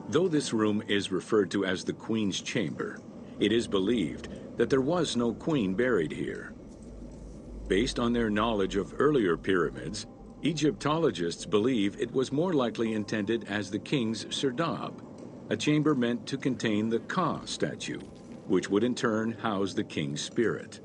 Though this room is referred to as the Queen's Chamber, it is believed that there was no queen buried here. Based on their knowledge of earlier pyramids, Egyptologists believe it was more likely intended as the king's serdab, a chamber meant to contain the Ka statue, which would in turn house the king's spirit.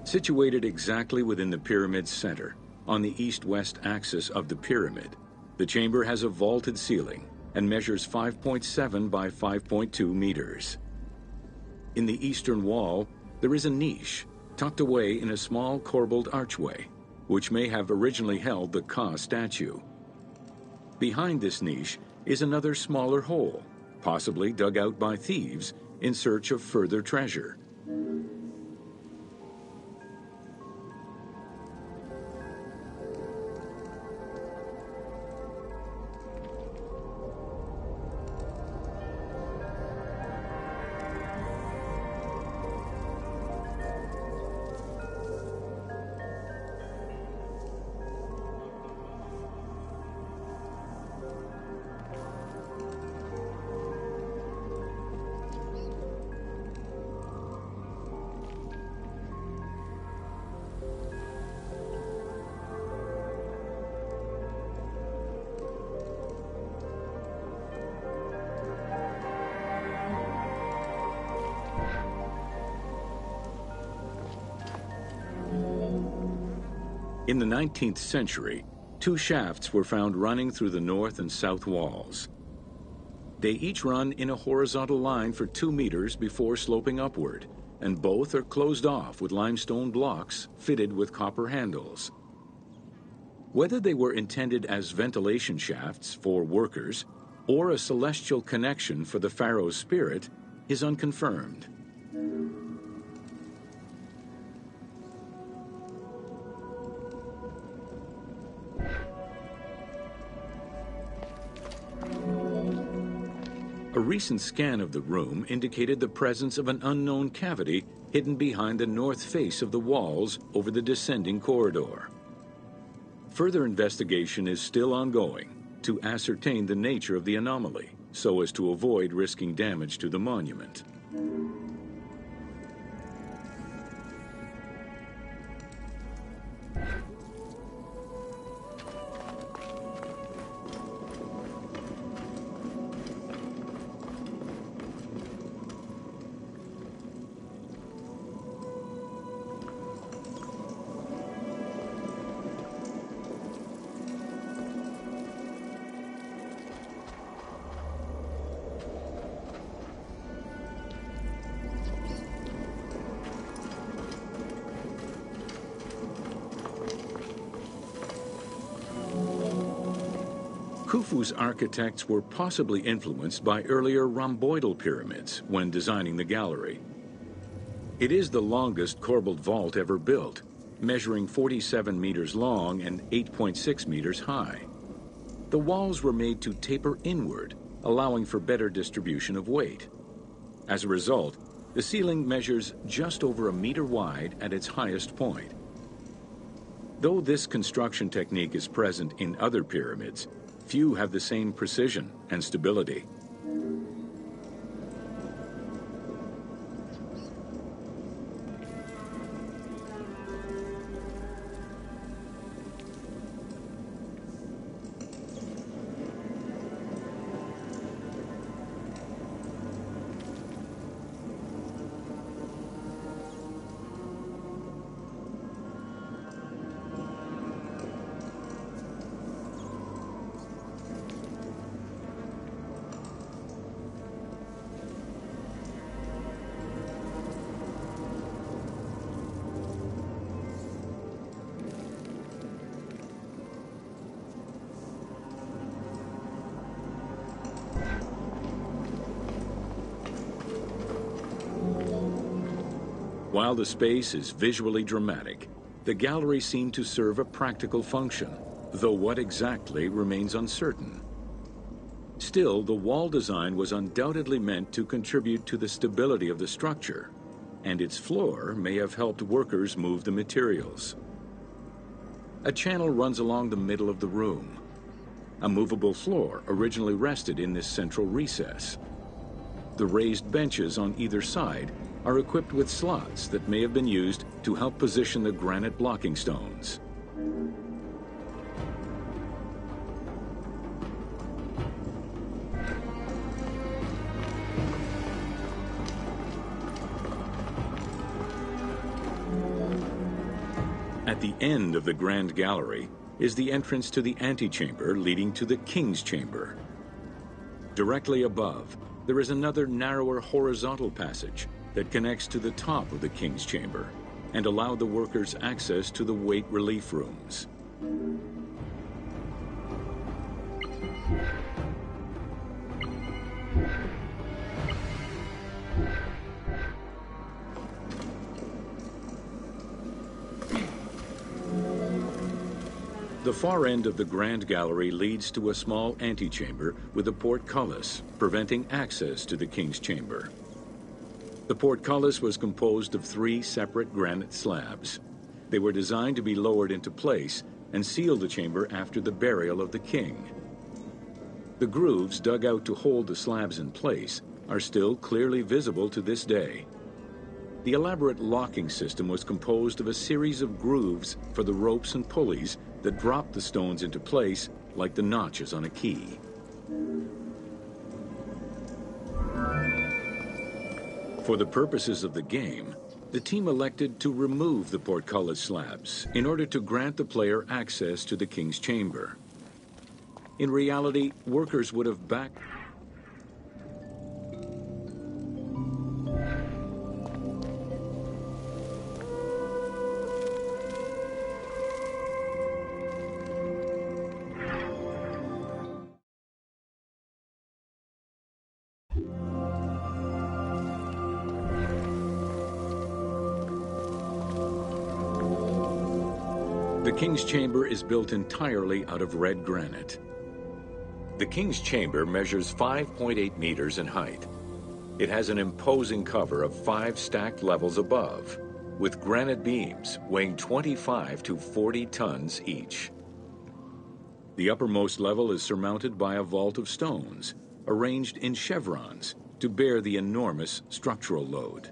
Situated exactly within the pyramid's center, on the east-west axis of the pyramid, the chamber has a vaulted ceiling and measures 5.7 by 5.2 meters. In the eastern wall, there is a niche tucked away in a small corbelled archway, which may have originally held the Ka statue. Behind this niche is another smaller hole, possibly dug out by thieves in search of further treasure. In the 19th century, two shafts were found running through the north and south walls. They each run in a horizontal line for 2 meters before sloping upward, and both are closed off with limestone blocks fitted with copper handles. Whether they were intended as ventilation shafts for workers or a celestial connection for the pharaoh's spirit is unconfirmed. A recent scan of the room indicated the presence of an unknown cavity hidden behind the north face of the walls over the descending corridor. Further investigation is still ongoing to ascertain the nature of the anomaly, so as to avoid risking damage to the monument. Khufu's architects were possibly influenced by earlier rhomboidal pyramids when designing the gallery. It is the longest corbelled vault ever built, measuring 47 meters long and 8.6 meters high. The walls were made to taper inward, allowing for better distribution of weight. As a result, the ceiling measures just over a meter wide at its highest point. Though this construction technique is present in other pyramids, few have the same precision and stability. While the space is visually dramatic, the gallery seemed to serve a practical function, though what exactly remains uncertain. Still, the wall design was undoubtedly meant to contribute to the stability of the structure, and its floor may have helped workers move the materials. A channel runs along the middle of the room. A movable floor originally rested in this central recess. The raised benches on either side are equipped with slots that may have been used to help position the granite blocking stones. At the end of the Grand Gallery is the entrance to the antechamber leading to the King's Chamber. Directly above, there is another narrower horizontal passage that connects to the top of the King's Chamber and allowed the workers access to the weight relief rooms. The far end of the Grand Gallery leads to a small antechamber with a portcullis, preventing access to the King's Chamber. The portcullis was composed of 3 separate granite slabs. They were designed to be lowered into place and seal the chamber after the burial of the king. The grooves dug out to hold the slabs in place are still clearly visible to this day. The elaborate locking system was composed of a series of grooves for the ropes and pulleys that dropped the stones into place like the notches on a key. For the purposes of the game, the team elected to remove the portcullis slabs in order to grant the player access to the King's Chamber. In reality, workers would have backed The King's Chamber is built entirely out of red granite. The King's Chamber measures 5.8 meters in height. It has an imposing cover of 5 stacked levels above, with granite beams weighing 25 to 40 tons each. The uppermost level is surmounted by a vault of stones, arranged in chevrons to bear the enormous structural load.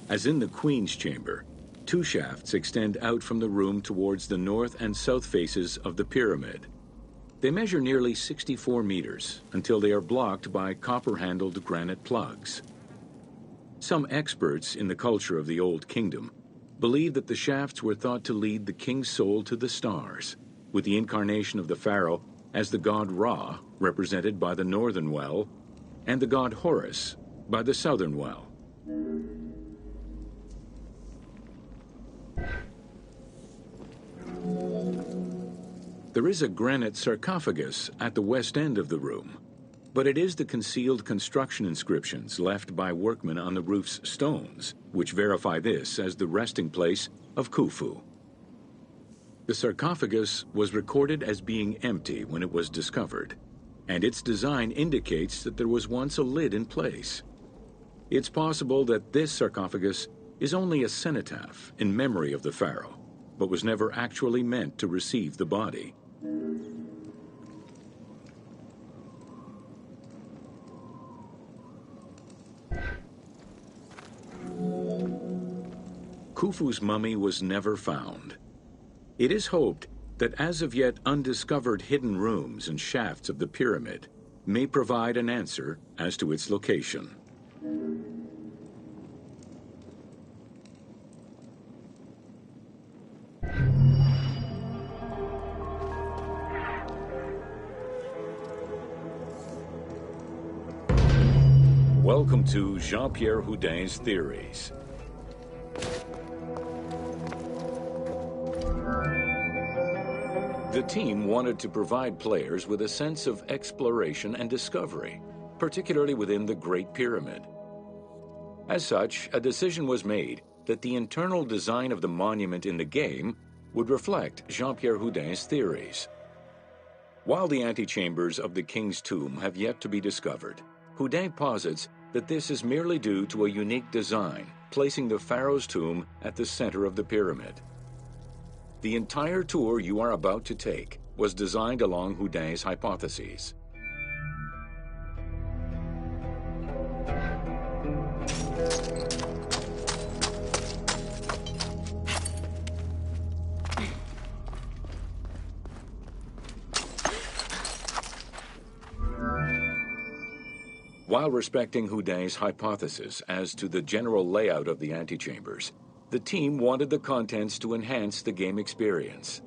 As in the Queen's Chamber, 2 shafts extend out from the room towards the north and south faces of the pyramid. They measure nearly 64 meters until they are blocked by copper-handled granite plugs. Some experts in the culture of the Old Kingdom believe that the shafts were thought to lead the king's soul to the stars, with the incarnation of the pharaoh as the god Ra, represented by the northern well, and the god Horus by the southern well. There is a granite sarcophagus at the west end of the room, but it is the concealed construction inscriptions left by workmen on the roof's stones which verify this as the resting place of Khufu. The sarcophagus was recorded as being empty when it was discovered, and its design indicates that there was once a lid in place. It's possible that this sarcophagus is only a cenotaph in memory of the pharaoh, but was never actually meant to receive the body. Khufu's mummy was never found. It is hoped that as of yet undiscovered hidden rooms and shafts of the pyramid may provide an answer as to its location. Welcome to Jean-Pierre Houdin's Theories. The team wanted to provide players with a sense of exploration and discovery, particularly within the Great Pyramid. As such, a decision was made that the internal design of the monument in the game would reflect Jean-Pierre Houdin's theories. While the antechambers of the king's tomb have yet to be discovered, Houdin posits that this is merely due to a unique design, placing the pharaoh's tomb at the center of the pyramid. The entire tour you are about to take was designed along Houdin's hypotheses. While respecting Houdin's hypothesis as to the general layout of the antechambers, the team wanted the contents to enhance the game experience.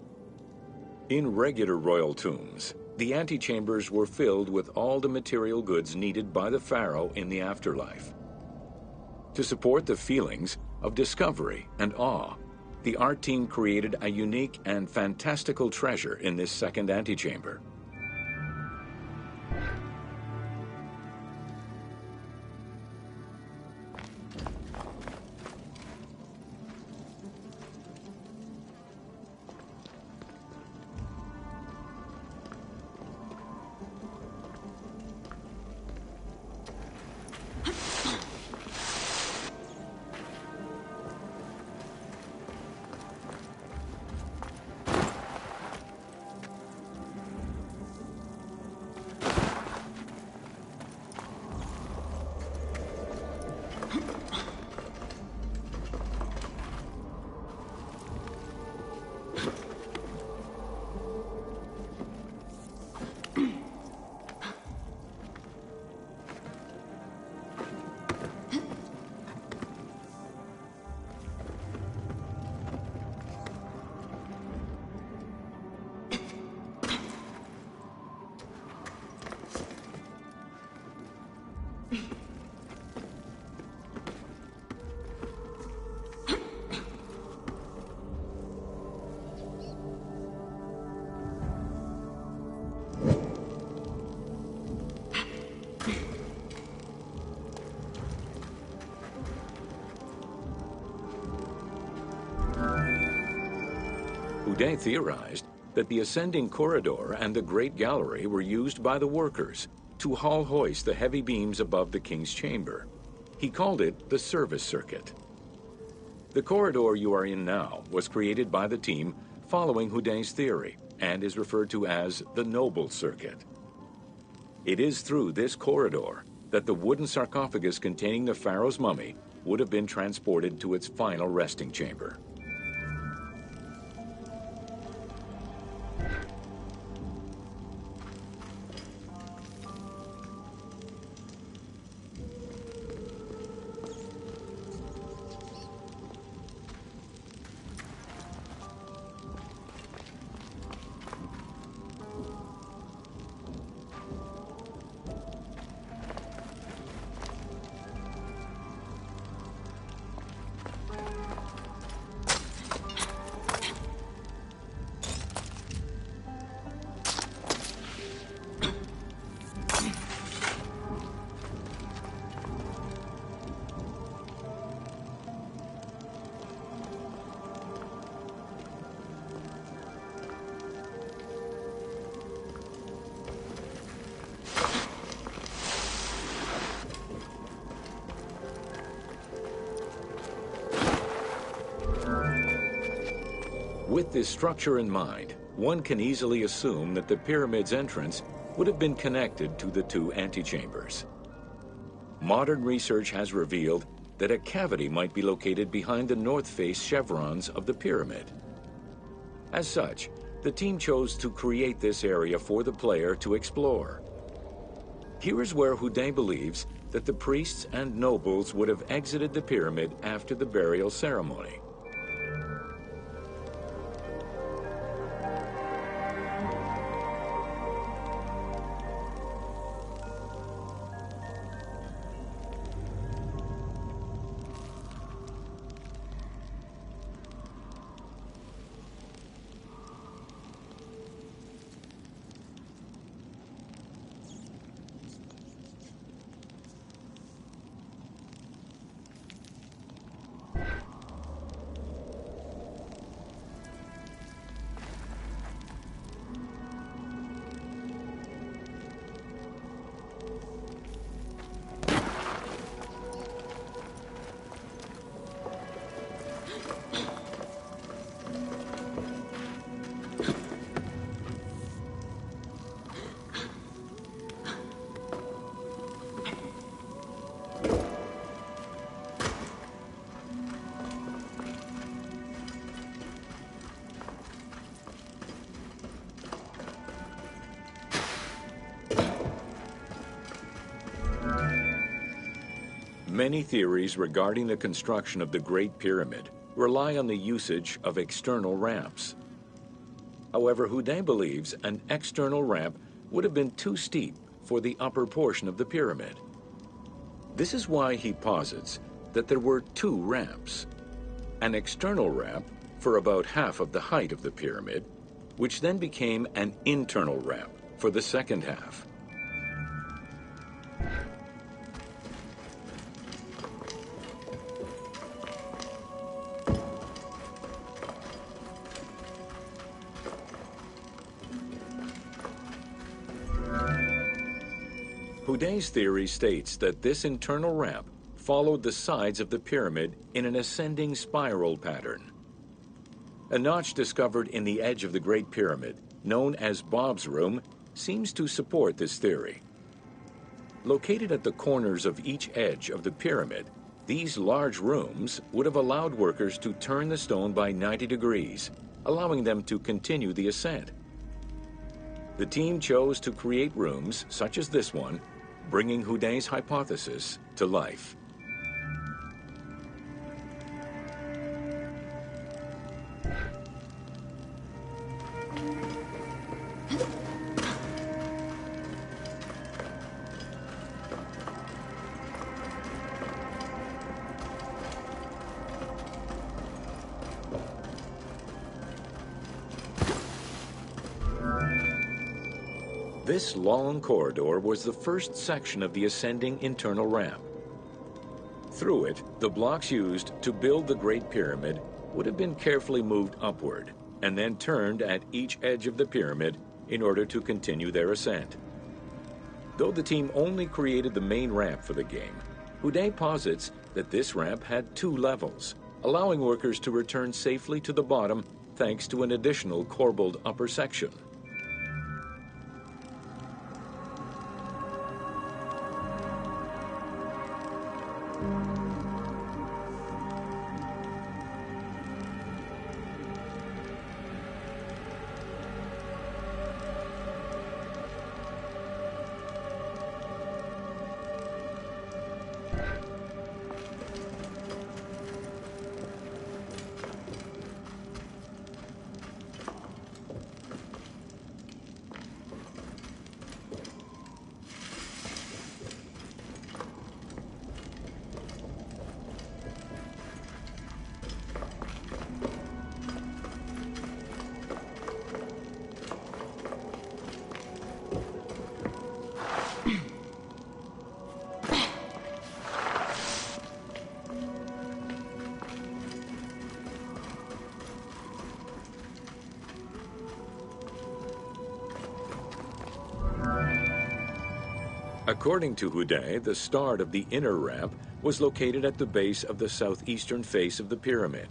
In regular royal tombs, the antechambers were filled with all the material goods needed by the pharaoh in the afterlife. To support the feelings of discovery and awe, the art team created a unique and fantastical treasure in this second antechamber. Houdin theorized that the ascending corridor and the Great Gallery were used by the workers to haul hoist the heavy beams above the king's chamber. He called it the service circuit. The corridor you are in now was created by the team following Houdin's theory and is referred to as the noble circuit. It is through this corridor that the wooden sarcophagus containing the pharaoh's mummy would have been transported to its final resting chamber. With this structure in mind, one can easily assume that the pyramid's entrance would have been connected to the two antechambers. Modern research has revealed that a cavity might be located behind the north face chevrons of the pyramid. As such, the team chose to create this area for the player to explore. Here is where Houdin believes that the priests and nobles would have exited the pyramid after the burial ceremony. Many theories regarding the construction of the Great Pyramid rely on the usage of external ramps. However, Houdet believes an external ramp would have been too steep for the upper portion of the pyramid. This is why he posits that there were two ramps. An external ramp for about half of the height of the pyramid, which then became an internal ramp for the second half. Houdet's theory states that this internal ramp followed the sides of the pyramid in an ascending spiral pattern. A notch discovered in the edge of the Great Pyramid, known as Bob's Room, seems to support this theory. Located at the corners of each edge of the pyramid, these large rooms would have allowed workers to turn the stone by 90 degrees, allowing them to continue the ascent. The team chose to create rooms such as this one, bringing Houdet's hypothesis to life. This long corridor was the first section of the ascending internal ramp. Through it, the blocks used to build the Great Pyramid would have been carefully moved upward and then turned at each edge of the pyramid in order to continue their ascent. Though the team only created the main ramp for the game, Houdet posits that this ramp had two levels, allowing workers to return safely to the bottom thanks to an additional corbelled upper section. According to Houdet, the start of the inner ramp was located at the base of the southeastern face of the pyramid.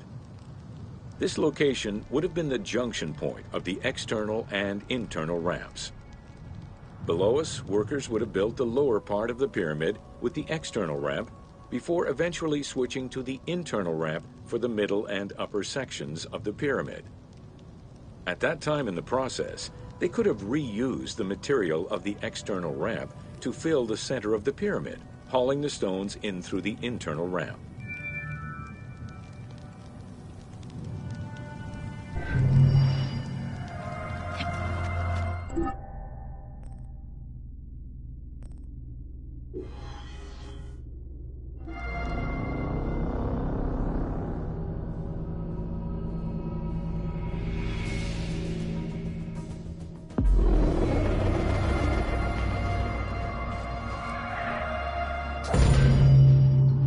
This location would have been the junction point of the external and internal ramps. Below us, workers would have built the lower part of the pyramid with the external ramp before eventually switching to the internal ramp for the middle and upper sections of the pyramid. At that time in the process, they could have reused the material of the external ramp to fill the center of the pyramid, hauling the stones in through the internal ramp.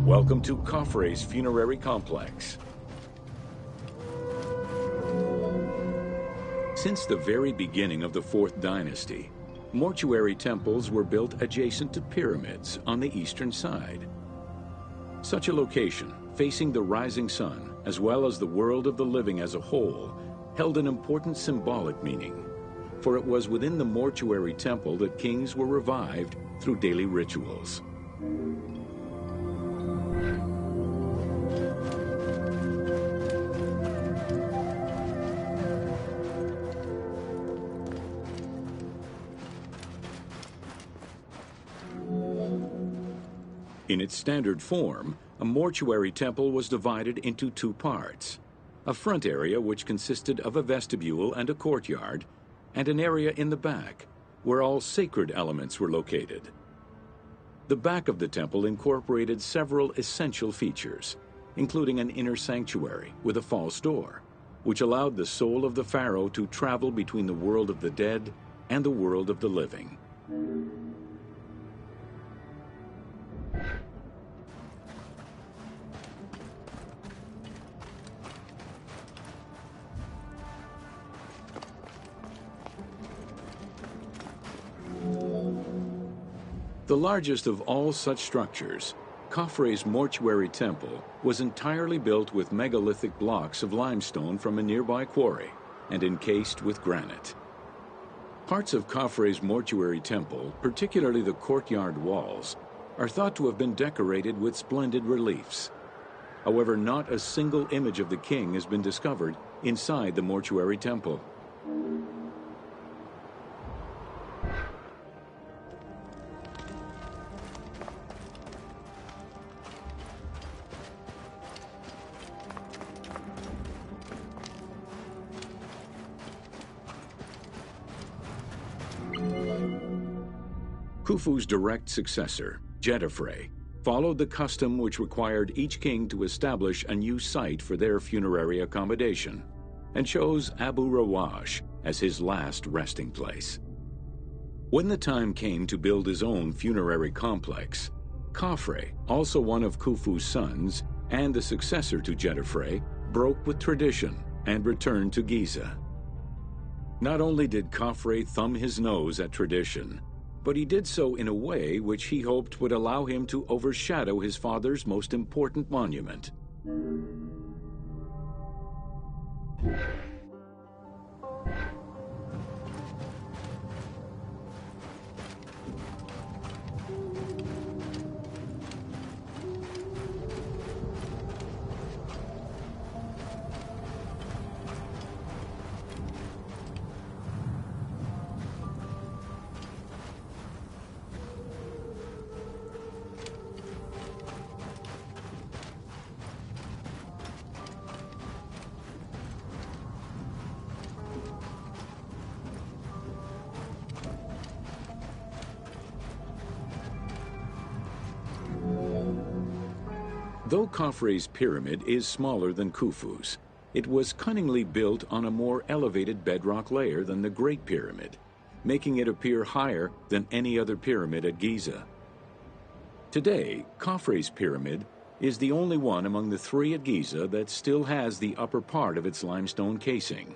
Welcome to Khafre's funerary complex. Since the very beginning of the Fourth Dynasty, mortuary temples were built adjacent to pyramids on the eastern side. Such a location, facing the rising sun, as well as the world of the living as a whole, held an important symbolic meaning, for it was within the mortuary temple that kings were revived through daily rituals. In its standard form, a mortuary temple was divided into two parts: a front area which consisted of a vestibule and a courtyard, and an area in the back, where all sacred elements were located. The back of the temple incorporated several essential features, including an inner sanctuary with a false door, which allowed the soul of the pharaoh to travel between the world of the dead and the world of the living. The largest of all such structures, Khafre's mortuary temple was entirely built with megalithic blocks of limestone from a nearby quarry and encased with granite. Parts of Khafre's mortuary temple, particularly the courtyard walls, are thought to have been decorated with splendid reliefs. However, not a single image of the king has been discovered inside the mortuary temple. Khufu's direct successor, Jetafre, followed the custom which required each king to establish a new site for their funerary accommodation, and chose Abu Rawash as his last resting place. When the time came to build his own funerary complex, Khafre, also one of Khufu's sons and the successor to Jetafre, broke with tradition and returned to Giza. Not only did Khafre thumb his nose at tradition, but he did so in a way which he hoped would allow him to overshadow his father's most important monument. Though Khafre's pyramid is smaller than Khufu's, it was cunningly built on a more elevated bedrock layer than the Great Pyramid, making it appear higher than any other pyramid at Giza. Today, Khafre's pyramid is the only one among the three at Giza that still has the upper part of its limestone casing.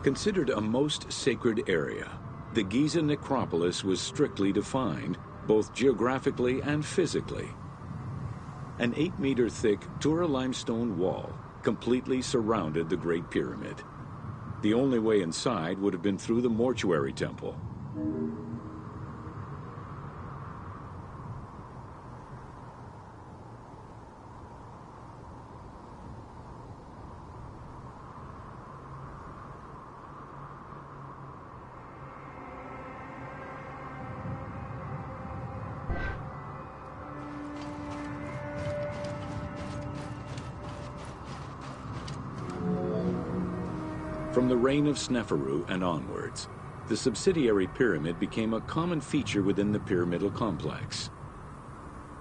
Considered a most sacred area, the Giza necropolis was strictly defined, both geographically and physically. An 8-meter thick Tura limestone wall completely surrounded the Great Pyramid. The only way inside would have been through the mortuary temple. From the reign of Sneferu and onwards, the subsidiary pyramid became a common feature within the pyramidal complex.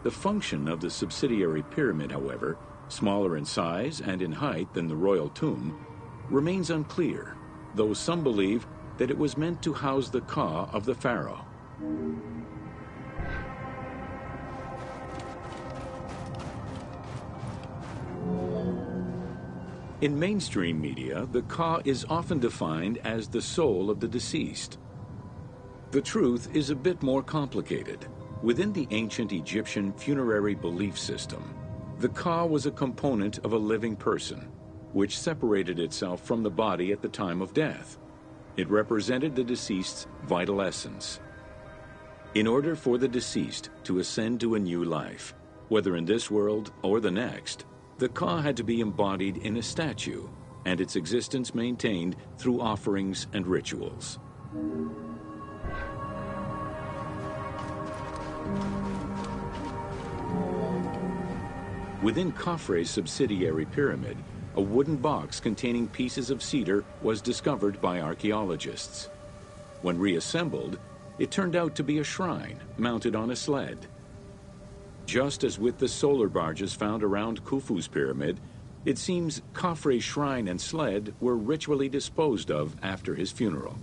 The function of the subsidiary pyramid, however, smaller in size and in height than the royal tomb, remains unclear, though some believe that it was meant to house the ka of the pharaoh. In mainstream media, the ka is often defined as the soul of the deceased. The truth is a bit more complicated. Within the ancient Egyptian funerary belief system, the ka was a component of a living person, which separated itself from the body at the time of death. It represented the deceased's vital essence. In order for the deceased to ascend to a new life, whether in this world or the next, the ka had to be embodied in a statue, and its existence maintained through offerings and rituals. Within Khafre's subsidiary pyramid, a wooden box containing pieces of cedar was discovered by archaeologists. When reassembled, it turned out to be a shrine mounted on a sled. Just as with the solar barges found around Khufu's pyramid, it seems Khafre's shrine and sled were ritually disposed of after his funeral.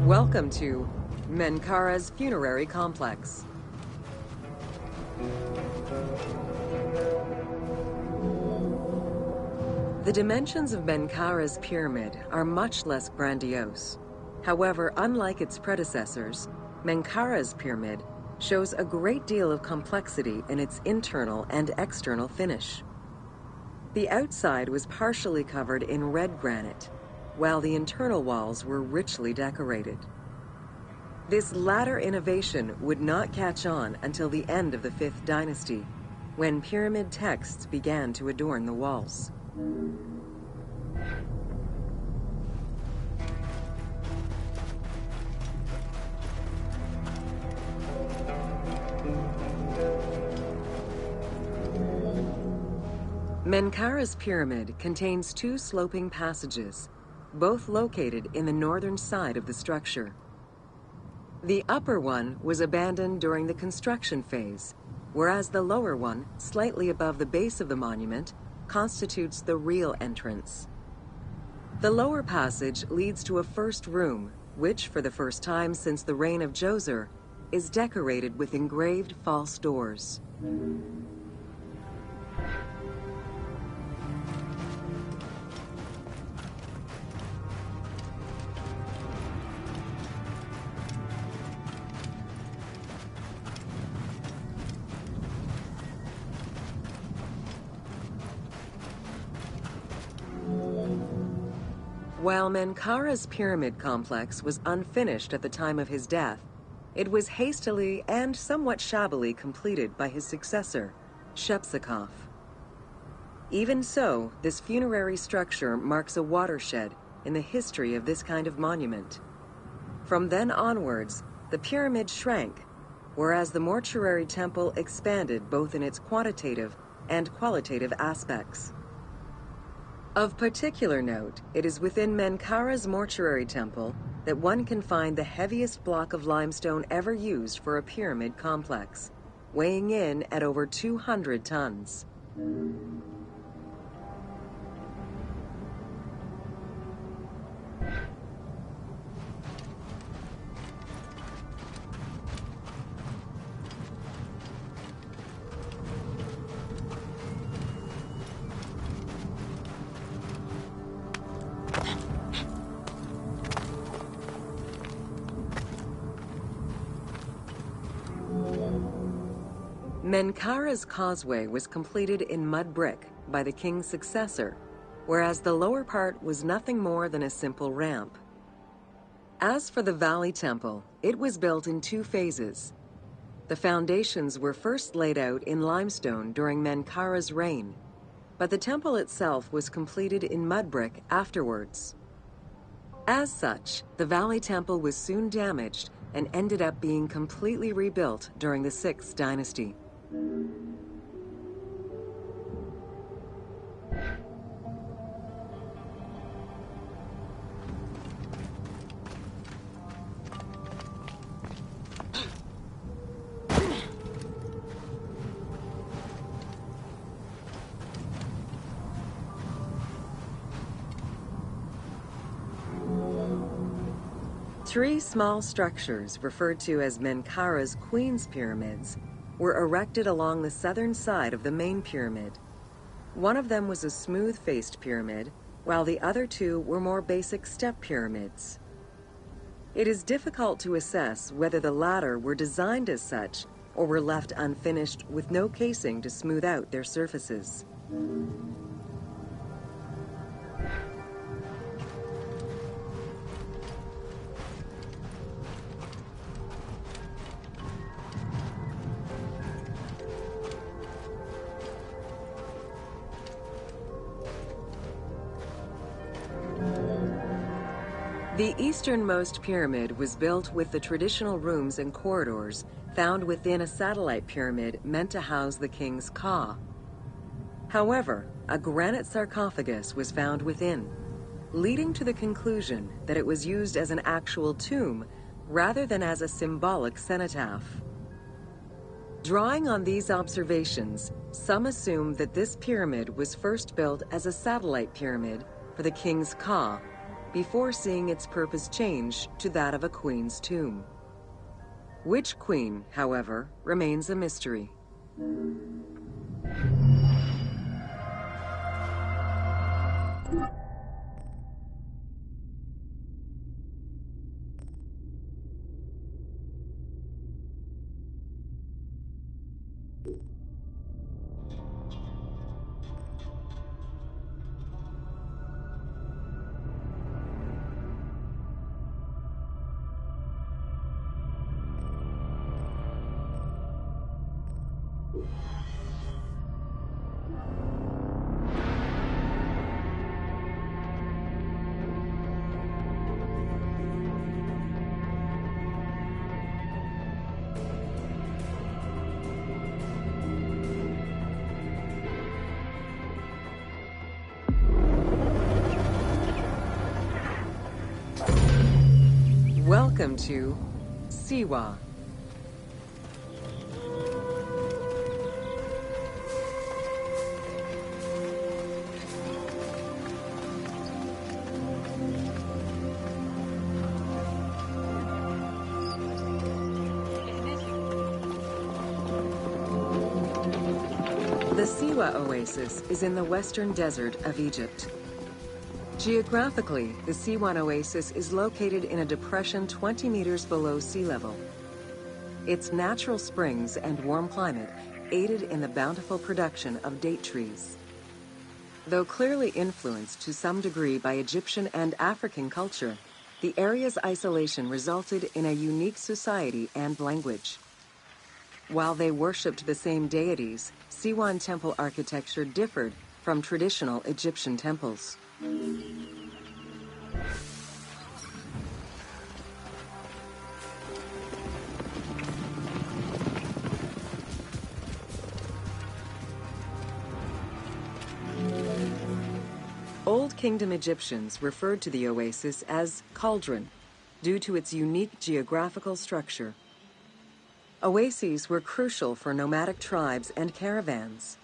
Welcome to Menkaura's funerary complex. The dimensions of Menkaura's pyramid are much less grandiose. However, unlike its predecessors, Menkaura's pyramid shows a great deal of complexity in its internal and external finish. The outside was partially covered in red granite, while the internal walls were richly decorated. This latter innovation would not catch on until the end of the 5th dynasty, when pyramid texts began to adorn the walls. Menkaura's pyramid contains 2 sloping passages, both located in the northern side of the structure. The upper one was abandoned during the construction phase, whereas the lower one, slightly above the base of the monument, constitutes the real entrance. The lower passage leads to a first room, which, for the first time since the reign of Djoser, is decorated with engraved false doors. While Menkaura's pyramid complex was unfinished at the time of his death, it was hastily and somewhat shabbily completed by his successor, Shepseskaf. Even so, this funerary structure marks a watershed in the history of this kind of monument. From then onwards, the pyramid shrank, whereas the mortuary temple expanded both in its quantitative and qualitative aspects. Of particular note, it is within Menkaura's mortuary temple that one can find the heaviest block of limestone ever used for a pyramid complex, weighing in at over 200 tons. Menkaura's causeway was completed in mud brick by the king's successor, whereas the lower part was nothing more than a simple ramp. As for the Valley Temple, it was built in 2 phases. The foundations were first laid out in limestone during Menkaura's reign, but the temple itself was completed in mud brick afterwards. As such, the Valley Temple was soon damaged and ended up being completely rebuilt during the 6th dynasty. Three small structures, referred to as Menkaura's Queen's Pyramids, were erected along the southern side of the main pyramid. One of them was a smooth-faced pyramid, while the other 2 were more basic step pyramids. It is difficult to assess whether the latter were designed as such or were left unfinished with no casing to smooth out their surfaces. The easternmost pyramid was built with the traditional rooms and corridors found within a satellite pyramid meant to house the king's ka. However, a granite sarcophagus was found within, leading to the conclusion that it was used as an actual tomb rather than as a symbolic cenotaph. Drawing on these observations, some assume that this pyramid was first built as a satellite pyramid for the king's ka, before seeing its purpose change to that of a queen's tomb. Which queen, however, remains a mystery. Welcome to Siwa. The Siwa Oasis is in the western desert of Egypt. Geographically, the Siwan Oasis is located in a depression 20 meters below sea level. Its natural springs and warm climate aided in the bountiful production of date trees. Though clearly influenced to some degree by Egyptian and African culture, the area's isolation resulted in a unique society and language. While they worshipped the same deities, Siwan temple architecture differed from traditional Egyptian temples. Kingdom Egyptians referred to the oasis as cauldron, due to its unique geographical structure. Oases were crucial for nomadic tribes and caravans.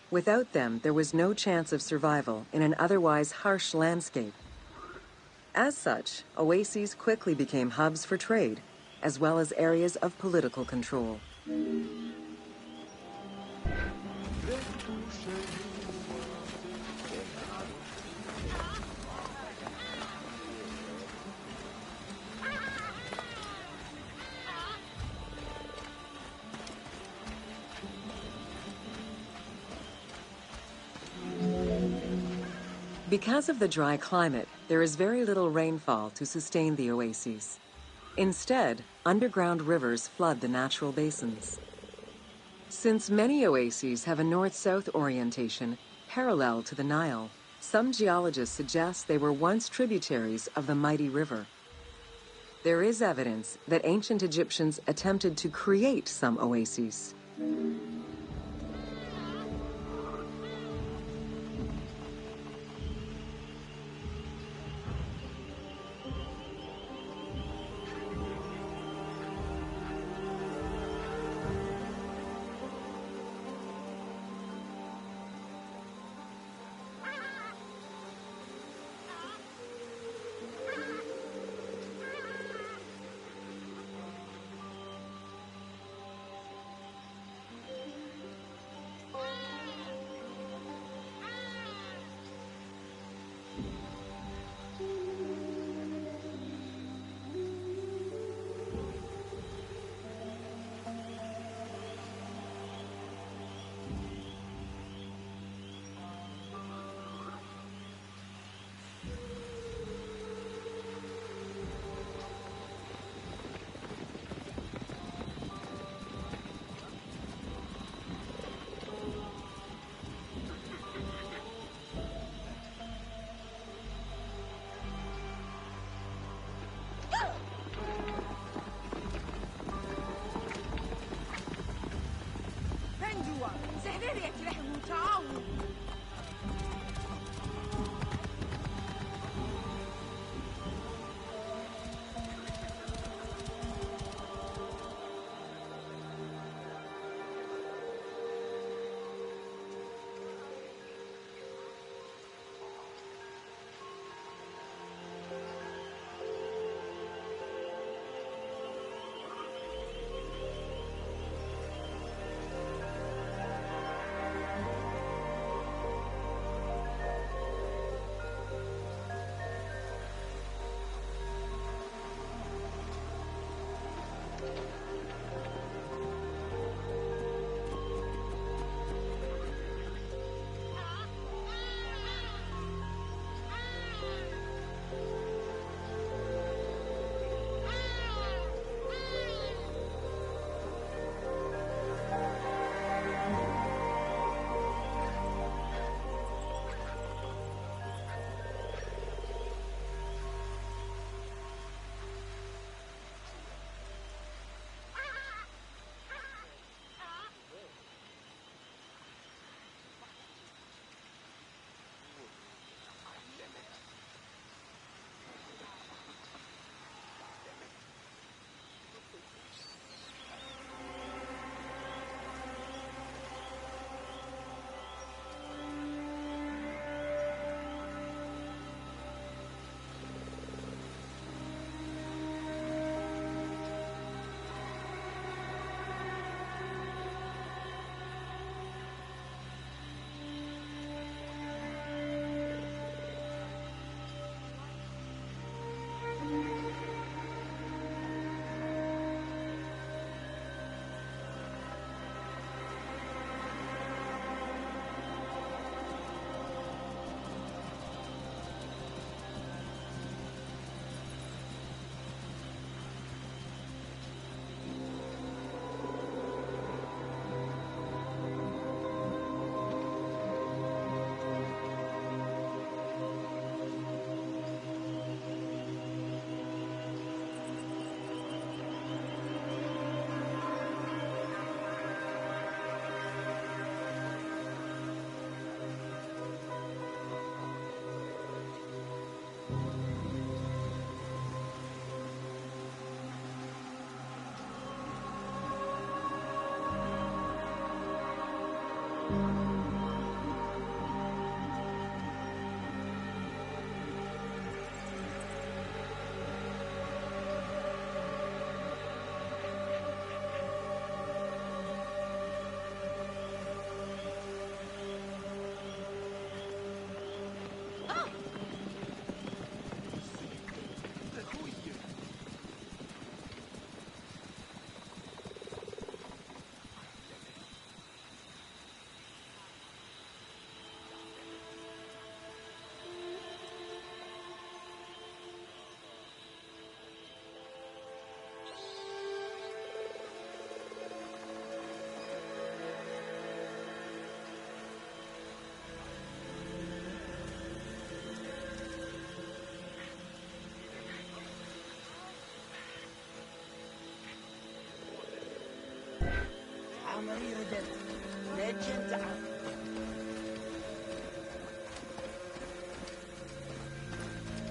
Without them, there was no chance of survival in an otherwise harsh landscape. As such, oases quickly became hubs for trade, as well as areas of political control. Because of the dry climate, there is very little rainfall to sustain the oases. Instead, underground rivers flood the natural basins. Since many oases have a north-south orientation parallel to the Nile, some geologists suggest they were once tributaries of the mighty river. There is evidence that ancient Egyptians attempted to create some oases.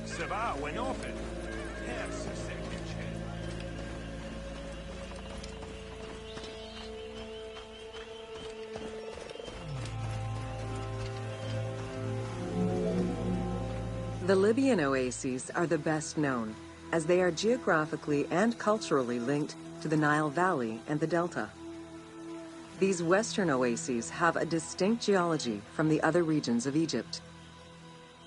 Ça va, when offen? Herzlich. The Libyan oases are the best known, as they are geographically and culturally linked to the Nile Valley and the Delta. These western oases have a distinct geology from the other regions of Egypt.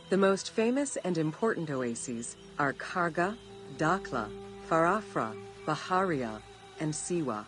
The most famous and important oases are Karga, Dakhla, Farafra, Baharia, and Siwa.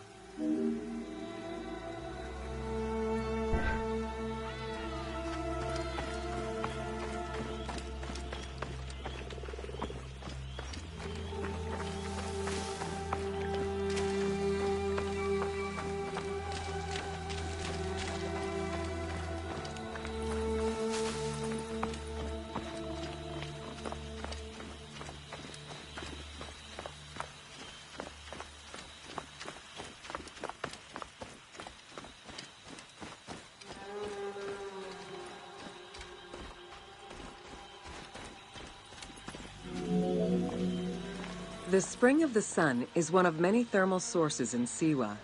The Spring of the Sun is one of many thermal sources in Siwa,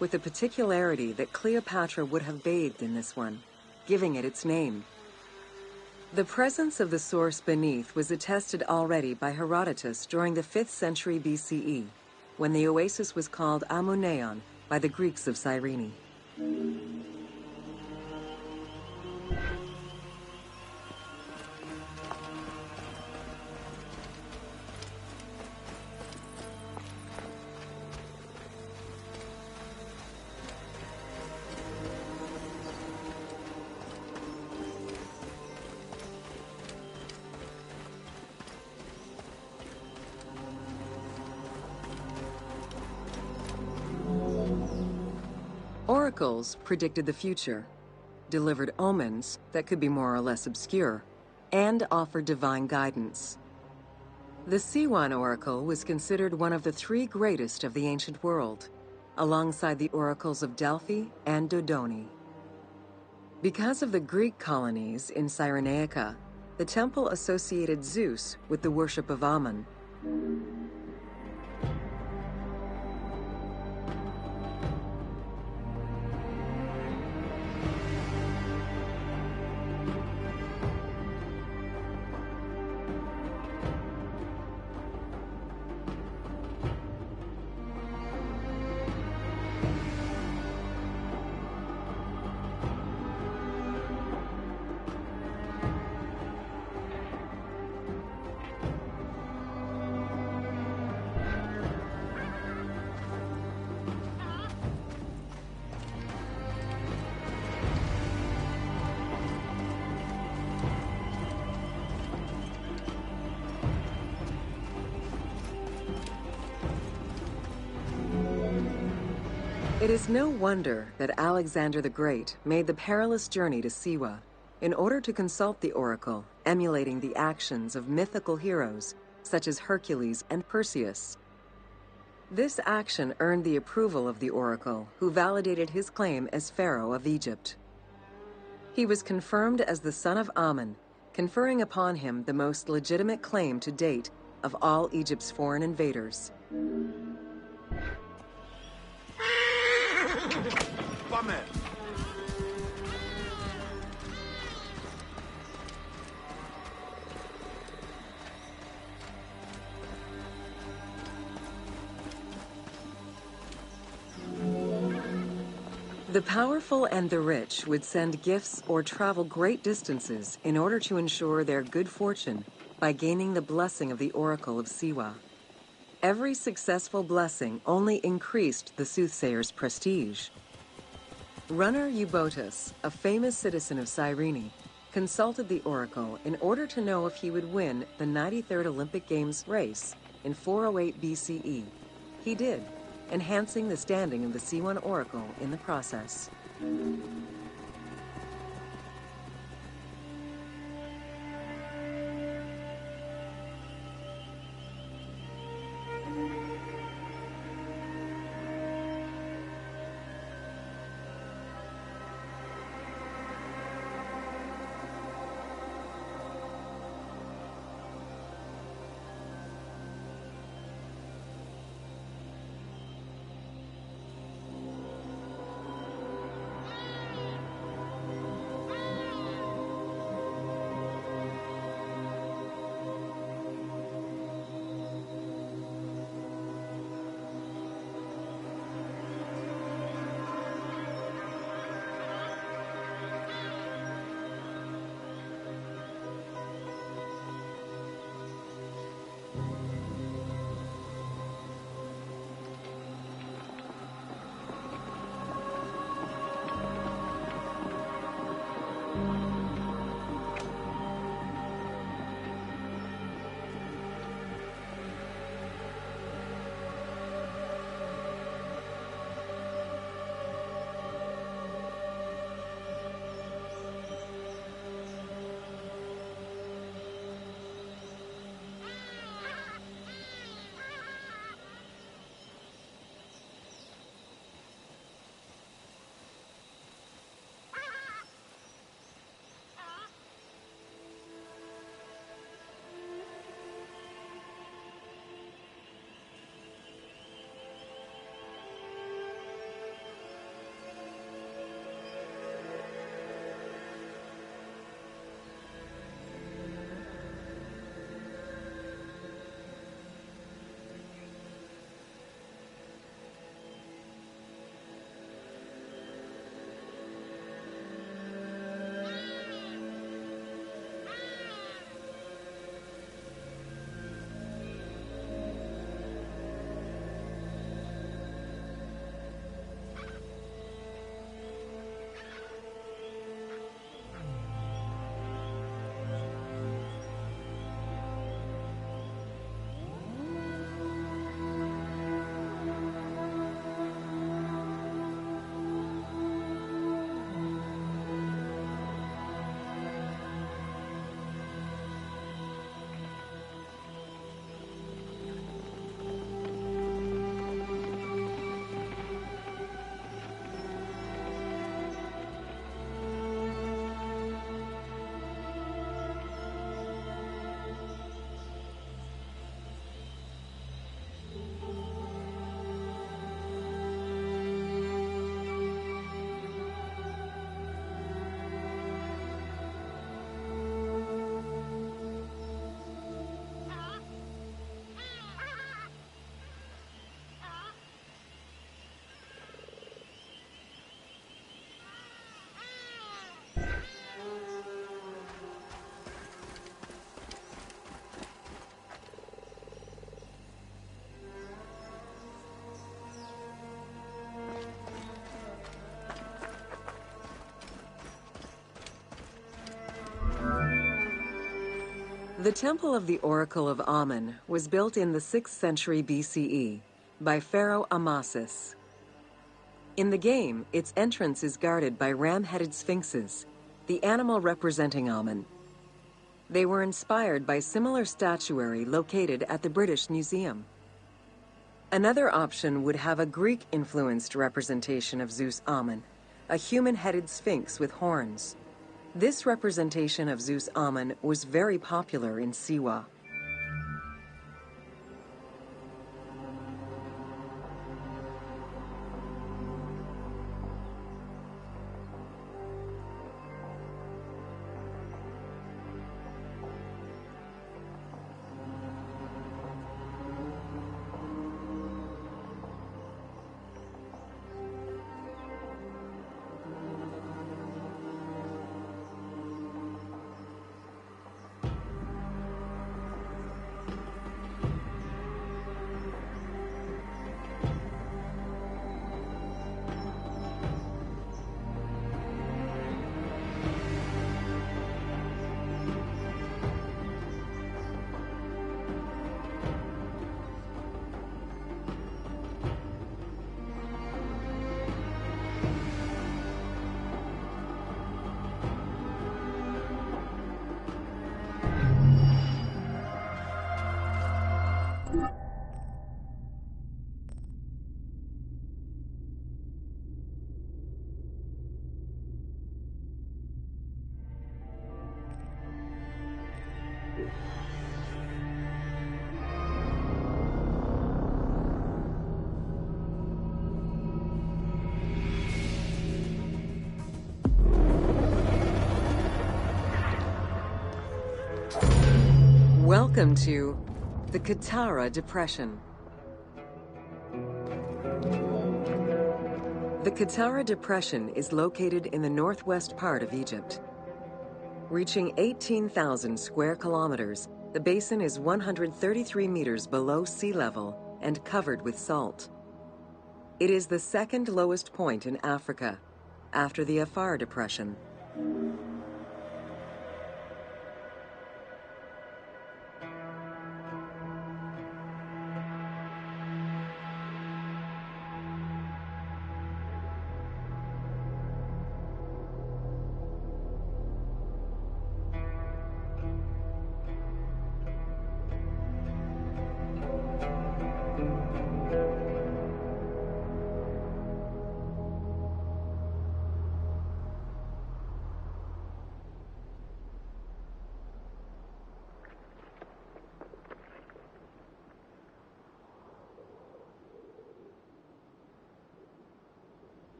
with the particularity that Cleopatra would have bathed in this one, giving it its name. The presence of the source beneath was attested already by Herodotus during the 5th century BCE, when the oasis was called Amuneion by the Greeks of Cyrene. Oracles predicted the future, delivered omens that could be more or less obscure, and offered divine guidance. The Siwan oracle was considered one of the 3 greatest of the ancient world, alongside the oracles of Delphi and Dodoni. Because of the Greek colonies in Cyrenaica, the temple associated Zeus with the worship of Ammon. It is no wonder that Alexander the Great made the perilous journey to Siwa in order to consult the oracle, emulating the actions of mythical heroes such as Hercules and Perseus. This action earned the approval of the oracle, who validated his claim as Pharaoh of Egypt. He was confirmed as the son of Ammon, conferring upon him the most legitimate claim to date of all Egypt's foreign invaders. Bummer. The powerful and the rich would send gifts or travel great distances in order to ensure their good fortune by gaining the blessing of the Oracle of Siwa. Every successful blessing only increased the soothsayer's prestige. Runner Eubotus, a famous citizen of Cyrene, consulted the oracle in order to know if he would win the 93rd Olympic Games race in 408 BCE. He did, enhancing the standing of the Siwan oracle in the process. The Temple of the Oracle of Amun was built in the 6th century BCE by Pharaoh Amasis. In the game, its entrance is guarded by ram-headed sphinxes, the animal representing Amun. They were inspired by similar statuary located at the British Museum. Another option would have a Greek-influenced representation of Zeus Amun, a human-headed sphinx with horns. This representation of Zeus Amun was very popular in Siwa. Welcome to the Katara Depression. The Katara Depression is located in the northwest part of Egypt. Reaching 18,000 square kilometers, the basin is 133 meters below sea level and covered with salt. It is the second lowest point in Africa, after the Afar Depression.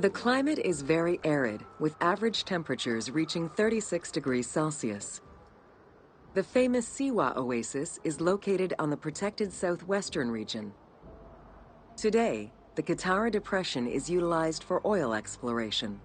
The climate is very arid, with average temperatures reaching 36 degrees Celsius. The famous Siwa Oasis is located on the protected southwestern region. Today, the Katara Depression is utilized for oil exploration.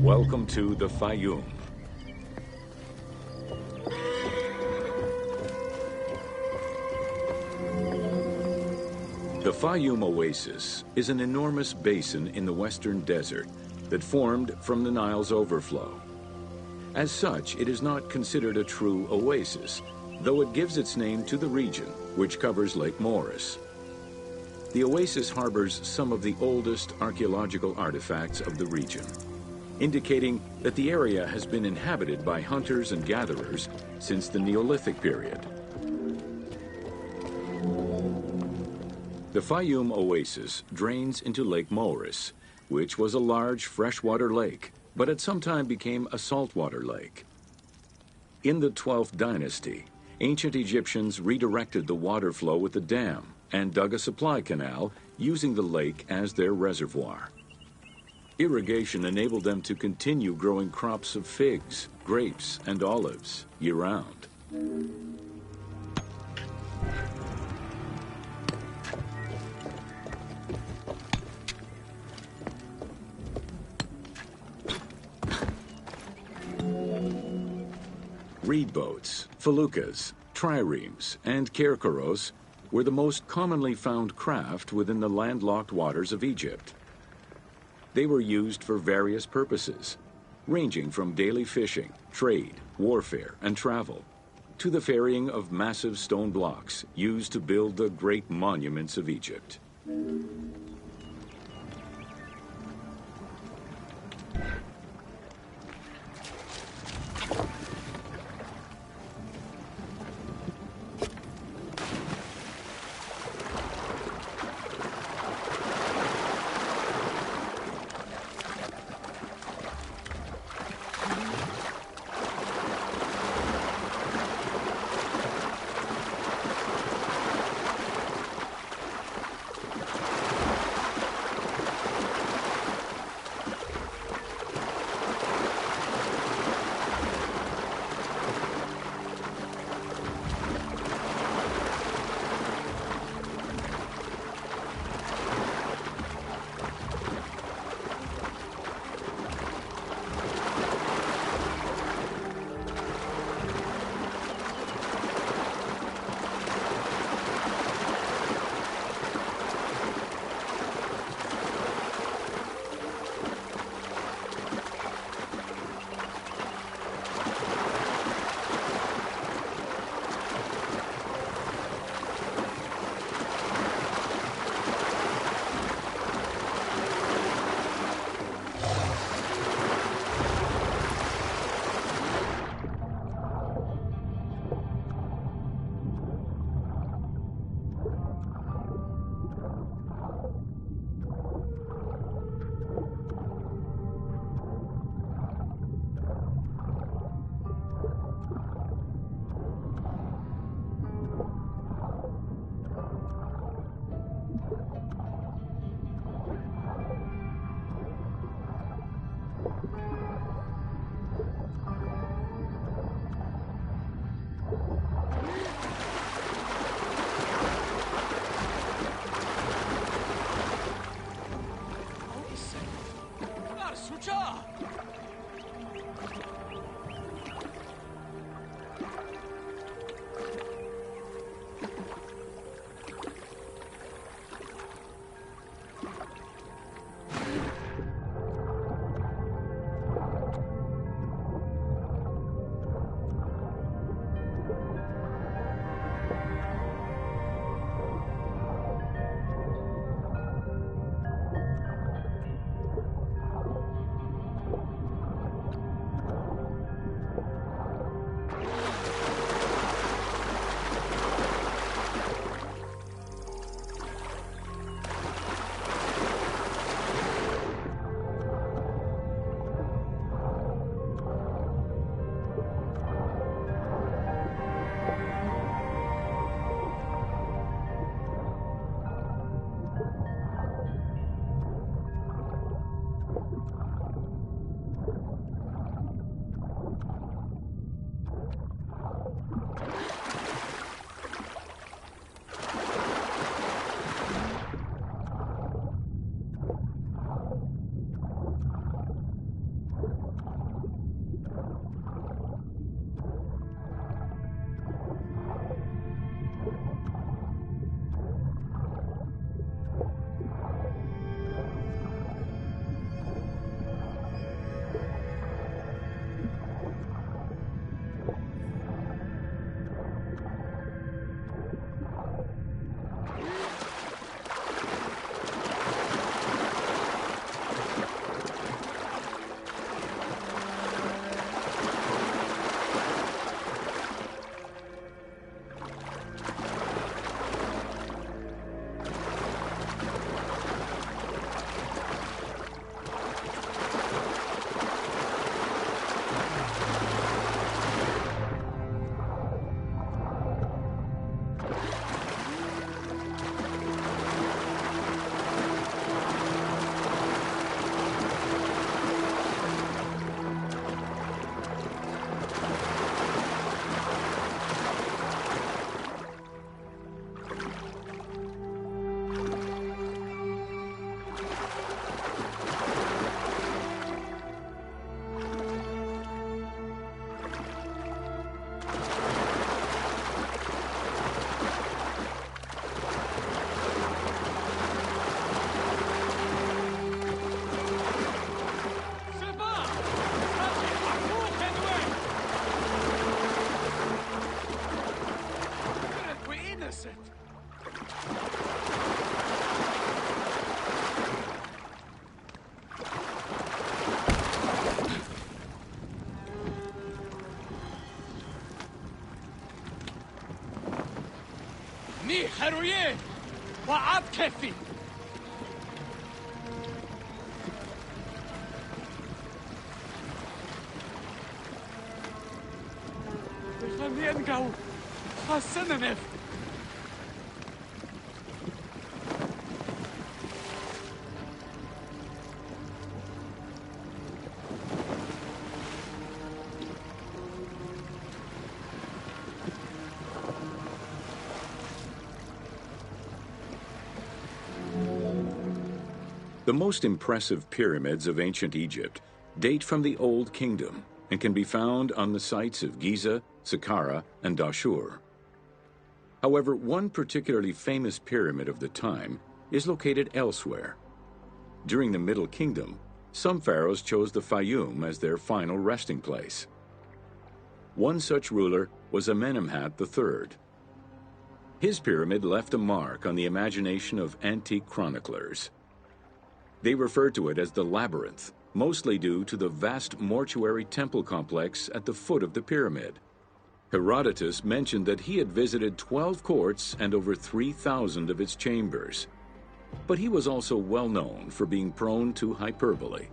Welcome to the Fayoum. The Fayoum Oasis is an enormous basin in the western desert that formed from the Nile's overflow. As such, it is not considered a true oasis, though it gives its name to the region, which covers Lake Moeris. The oasis harbors some of the oldest archaeological artifacts of the region, indicating that the area has been inhabited by hunters and gatherers since the Neolithic period. The Fayoum Oasis drains into Lake Moeris, which was a large freshwater lake, but at some time became a saltwater lake. In the 12th dynasty, ancient Egyptians redirected the water flow with a dam and dug a supply canal using the lake as their reservoir. Irrigation enabled them to continue growing crops of figs, grapes, and olives year-round. Reed boats, feluccas, triremes, and kerkeros were the most commonly found craft within the landlocked waters of Egypt. They were used for various purposes, ranging from daily fishing, trade, warfare, and travel, to the ferrying of massive stone blocks used to build the great monuments of Egypt. هرويه وعب كيفي خلي ينقو خاصنا. The most impressive pyramids of ancient Egypt date from the Old Kingdom and can be found on the sites of Giza, Saqqara, and Dashur. However, one particularly famous pyramid of the time is located elsewhere. During the Middle Kingdom, some pharaohs chose the Fayum as their final resting place. One such ruler was Amenemhat III. His pyramid left a mark on the imagination of antique chroniclers. They refer to it as the Labyrinth, mostly due to the vast mortuary temple complex at the foot of the pyramid. Herodotus mentioned that he had visited 12 courts and over 3,000 of its chambers. But he was also well known for being prone to hyperbole.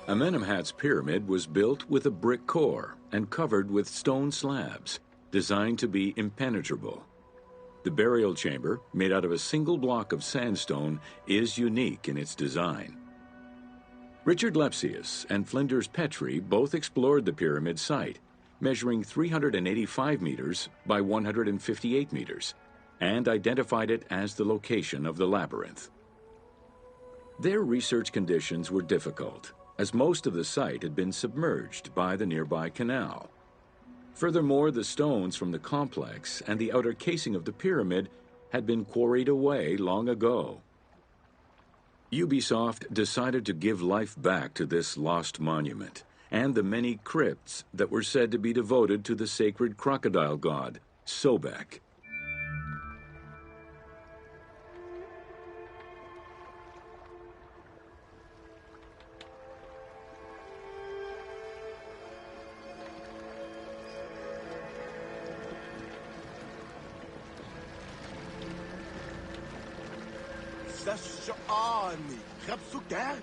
Amenemhat's pyramid was built with a brick core and covered with stone slabs, designed to be impenetrable. The burial chamber, made out of a single block of sandstone, is unique in its design. Richard Lepsius and Flinders Petrie both explored the pyramid site, measuring 385 meters by 158 meters, and identified it as the location of the labyrinth. Their research conditions were difficult, as most of the site had been submerged by the nearby canal. Furthermore, the stones from the complex and the outer casing of the pyramid had been quarried away long ago. Ubisoft decided to give life back to this lost monument and the many crypts that were said to be devoted to the sacred crocodile god, Sobek. شعاني خبسك.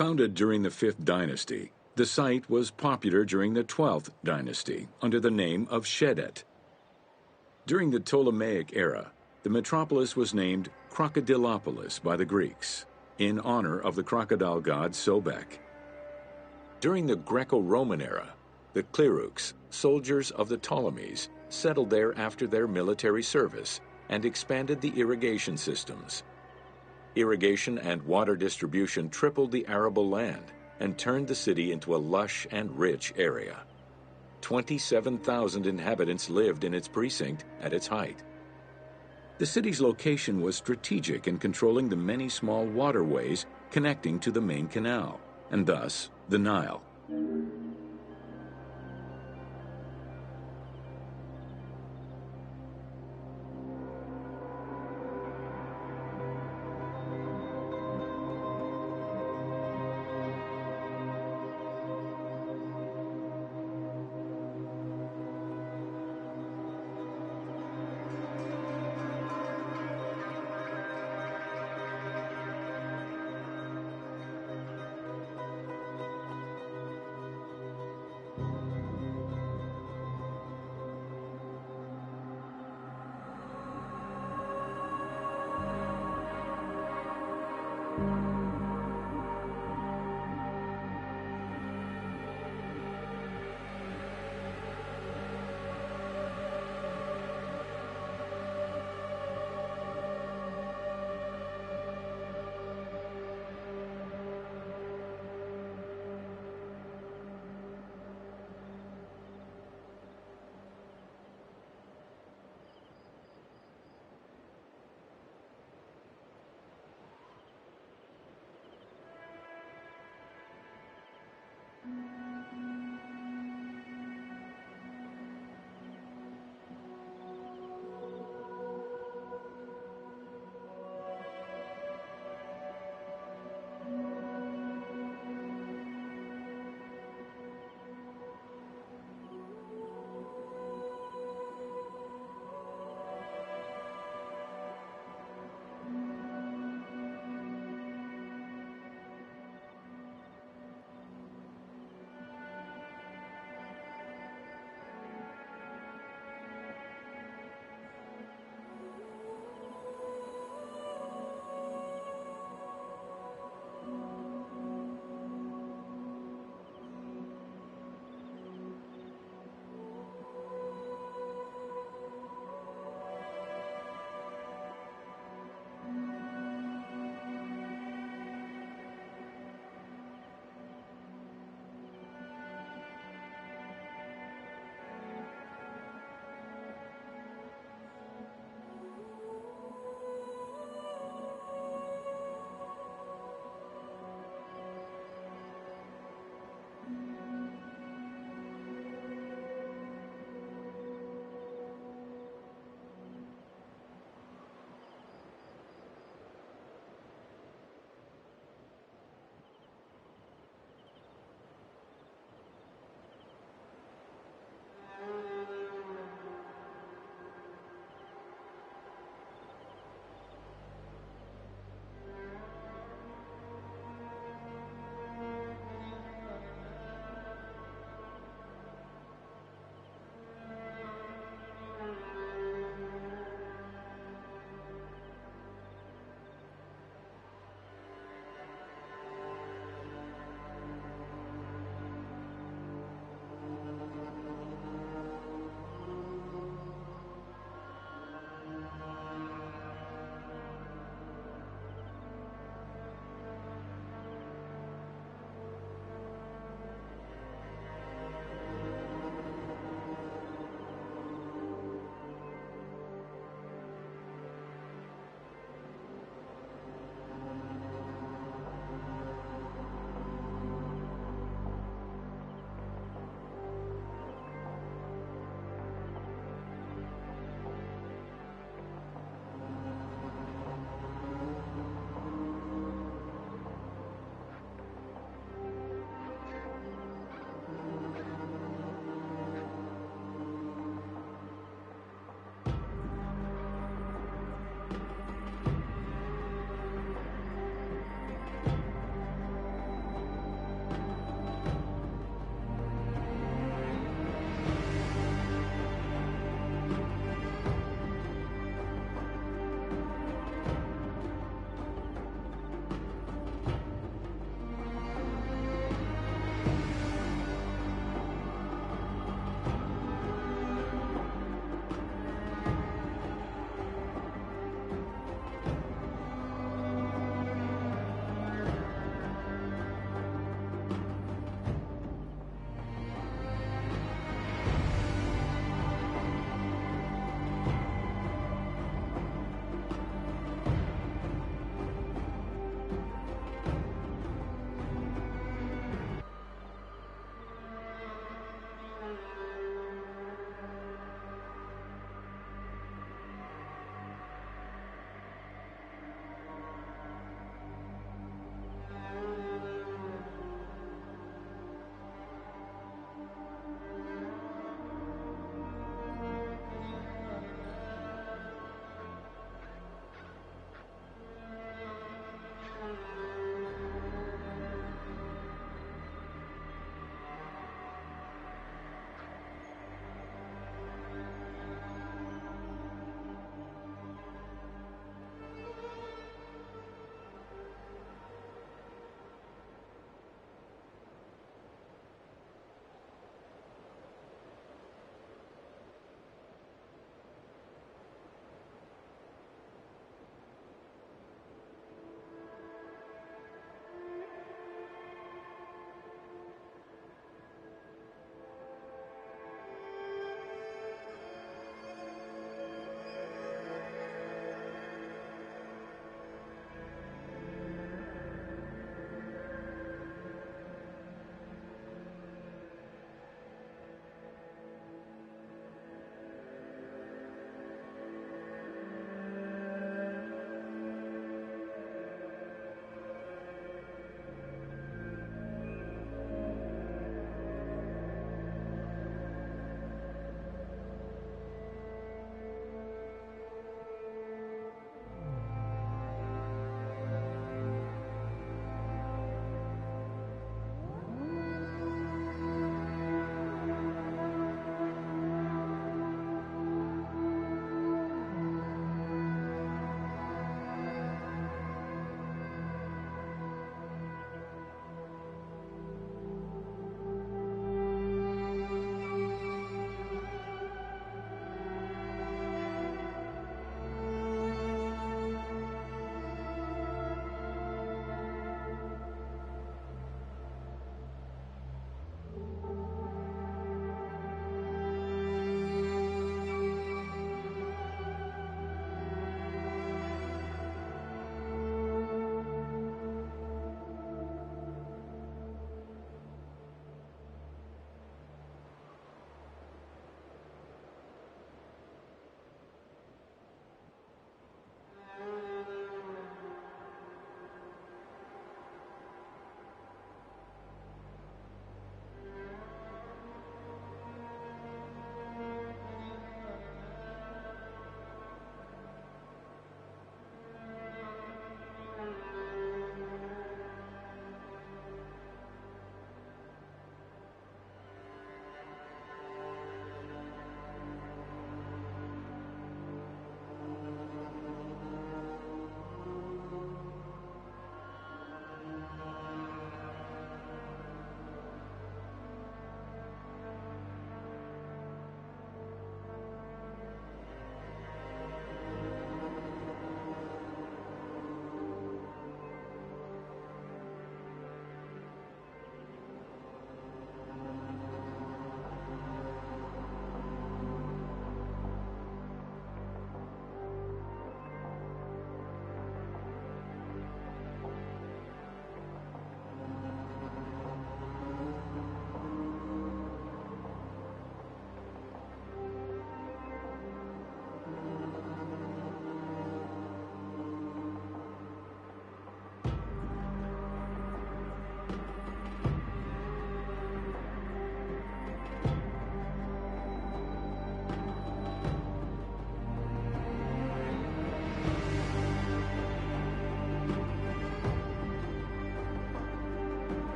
Founded during the 5th dynasty, the site was popular during the 12th dynasty under the name of Shedet. During the Ptolemaic era, the metropolis was named Crocodilopolis by the Greeks, in honor of the crocodile god Sobek. During the Greco-Roman era, the Clearchs, soldiers of the Ptolemies, settled there after their military service and expanded the irrigation systems. Irrigation and water distribution tripled the arable land, and turned the city into a lush and rich area. 27,000 inhabitants lived in its precinct at its height. The city's location was strategic in controlling the many small waterways connecting to the main canal, and thus the Nile.